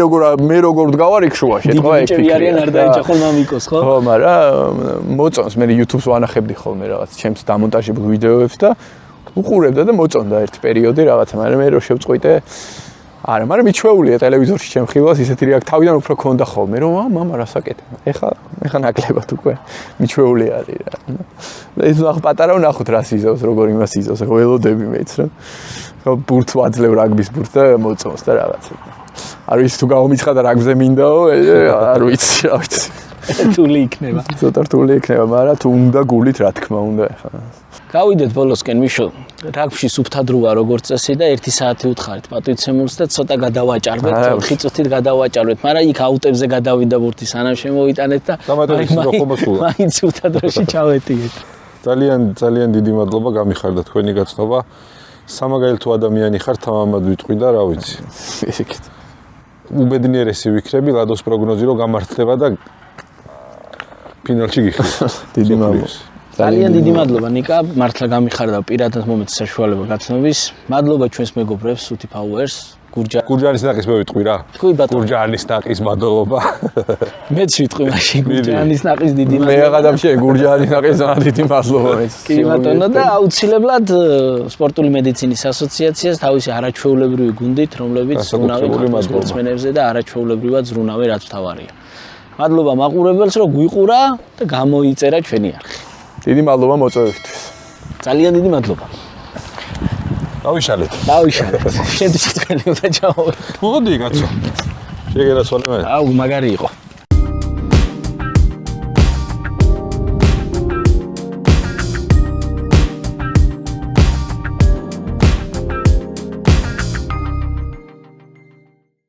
როგორ ვდგავარ იქ შუაში, ეტყობა ეგ ფიქრი. არიან არ დაეჭახონ მამიკოს, ხო? ხო, მაგრამ მოწონს მე YouTube-ს ვანახებდი ხოლმე რაღაც ჩემს დამონტაჟებულ ვიდეოებს და უყურებდა და მოწონდა ერთი პერიოდი რაღაცა, მაგრამ მე რო შევწყვიტე არა, მაგრამ მიჩვეულია ტელევიზორში ჩემ ხილვას ისეთი რეაქცია თავიდან უფრო ქონდა ხოლმე რომ მამა რას აკეთებ. ეხა ნაკლებად უკვე მიჩვეული არის რა. ეს ახ პატარა ვნახოთ რა სიზავს, როგორ იმას იზავს, ახ ველოდები მეც რა. ხო ბურთს ვაძლევ რაგბის ბურთს და მოწონს და რაღაცა. არ ვიცი თუ გამომიცხადა რაგბზე მინდაო, არ ვიცი რა ვიცი. რთული იქნება. ცოტა რთული იქნება, მაგრამ თუ უნდა გულით რა თქმა უნდა ახლა. გავიდეთ ბოლოსკენ მიშო, რაგბში სუფთა დროა როგორც წესი და 1 საათი უთხარით პატივცემულს და ცოტა გადავაჭარბეთ, 4 წუთით გადავაჭარბეთ, მაგრამ იქ აუტებზე გადავიდა ბურთი სანამ შემოვიტანეთ და მაინც სუფთა დროში ჩავეტიეთ. ძალიან დიდი მადლობა გამიხარდა თქვენი გაცნობა. სამაგალითო ადამიანი ხარ, თამამად ვიტყვი და რა ვიცი. ესექით. უბედნიერესი ვიქრები, ლადოს პროგნოზი რომ გამართლება და ფინალში გიხდება. დიდი მადლობა. ძალიან დიდი მადლობა ნიკა, მართლა გამიხარდა პირადად მომეც საშუალება გაცნობის. მადლობა ჩვენს მეგობრებს, Suti Powers, გურჯაანის ნაყის მე ვიტყვი რა. თქვი ბატონო. გურჯაანის ნაყის მადლობა. მეც ვიტყვი მაშინ გურჯაანის ნაყის დიდი მადლობა. მე აღადამში გურჯაანის ნაყის დიდი მადლობა მეც. კი ბატონო და აუცილებლად სპორტული მედიცინის ასოციაციას თავისი არაჩვეულებრივი გუნდით, რომლებიც ზრუნავენ სპორტსმენებზე და არაჩვეულებრივად ზრუნავენ, რაც თავარია. მადლობა მაყურებელს, რომ გვიყურა და გამოიწერა ჩვენი არხი. დიდი მადლობა მოწვევისთვის. ძალიან დიდი მადლობა. დავიშალეთ. შენ თქვენი უნდა ჩავო. მოდი კაცო. შეგერასვალე მე. აუ მაგარი იყო.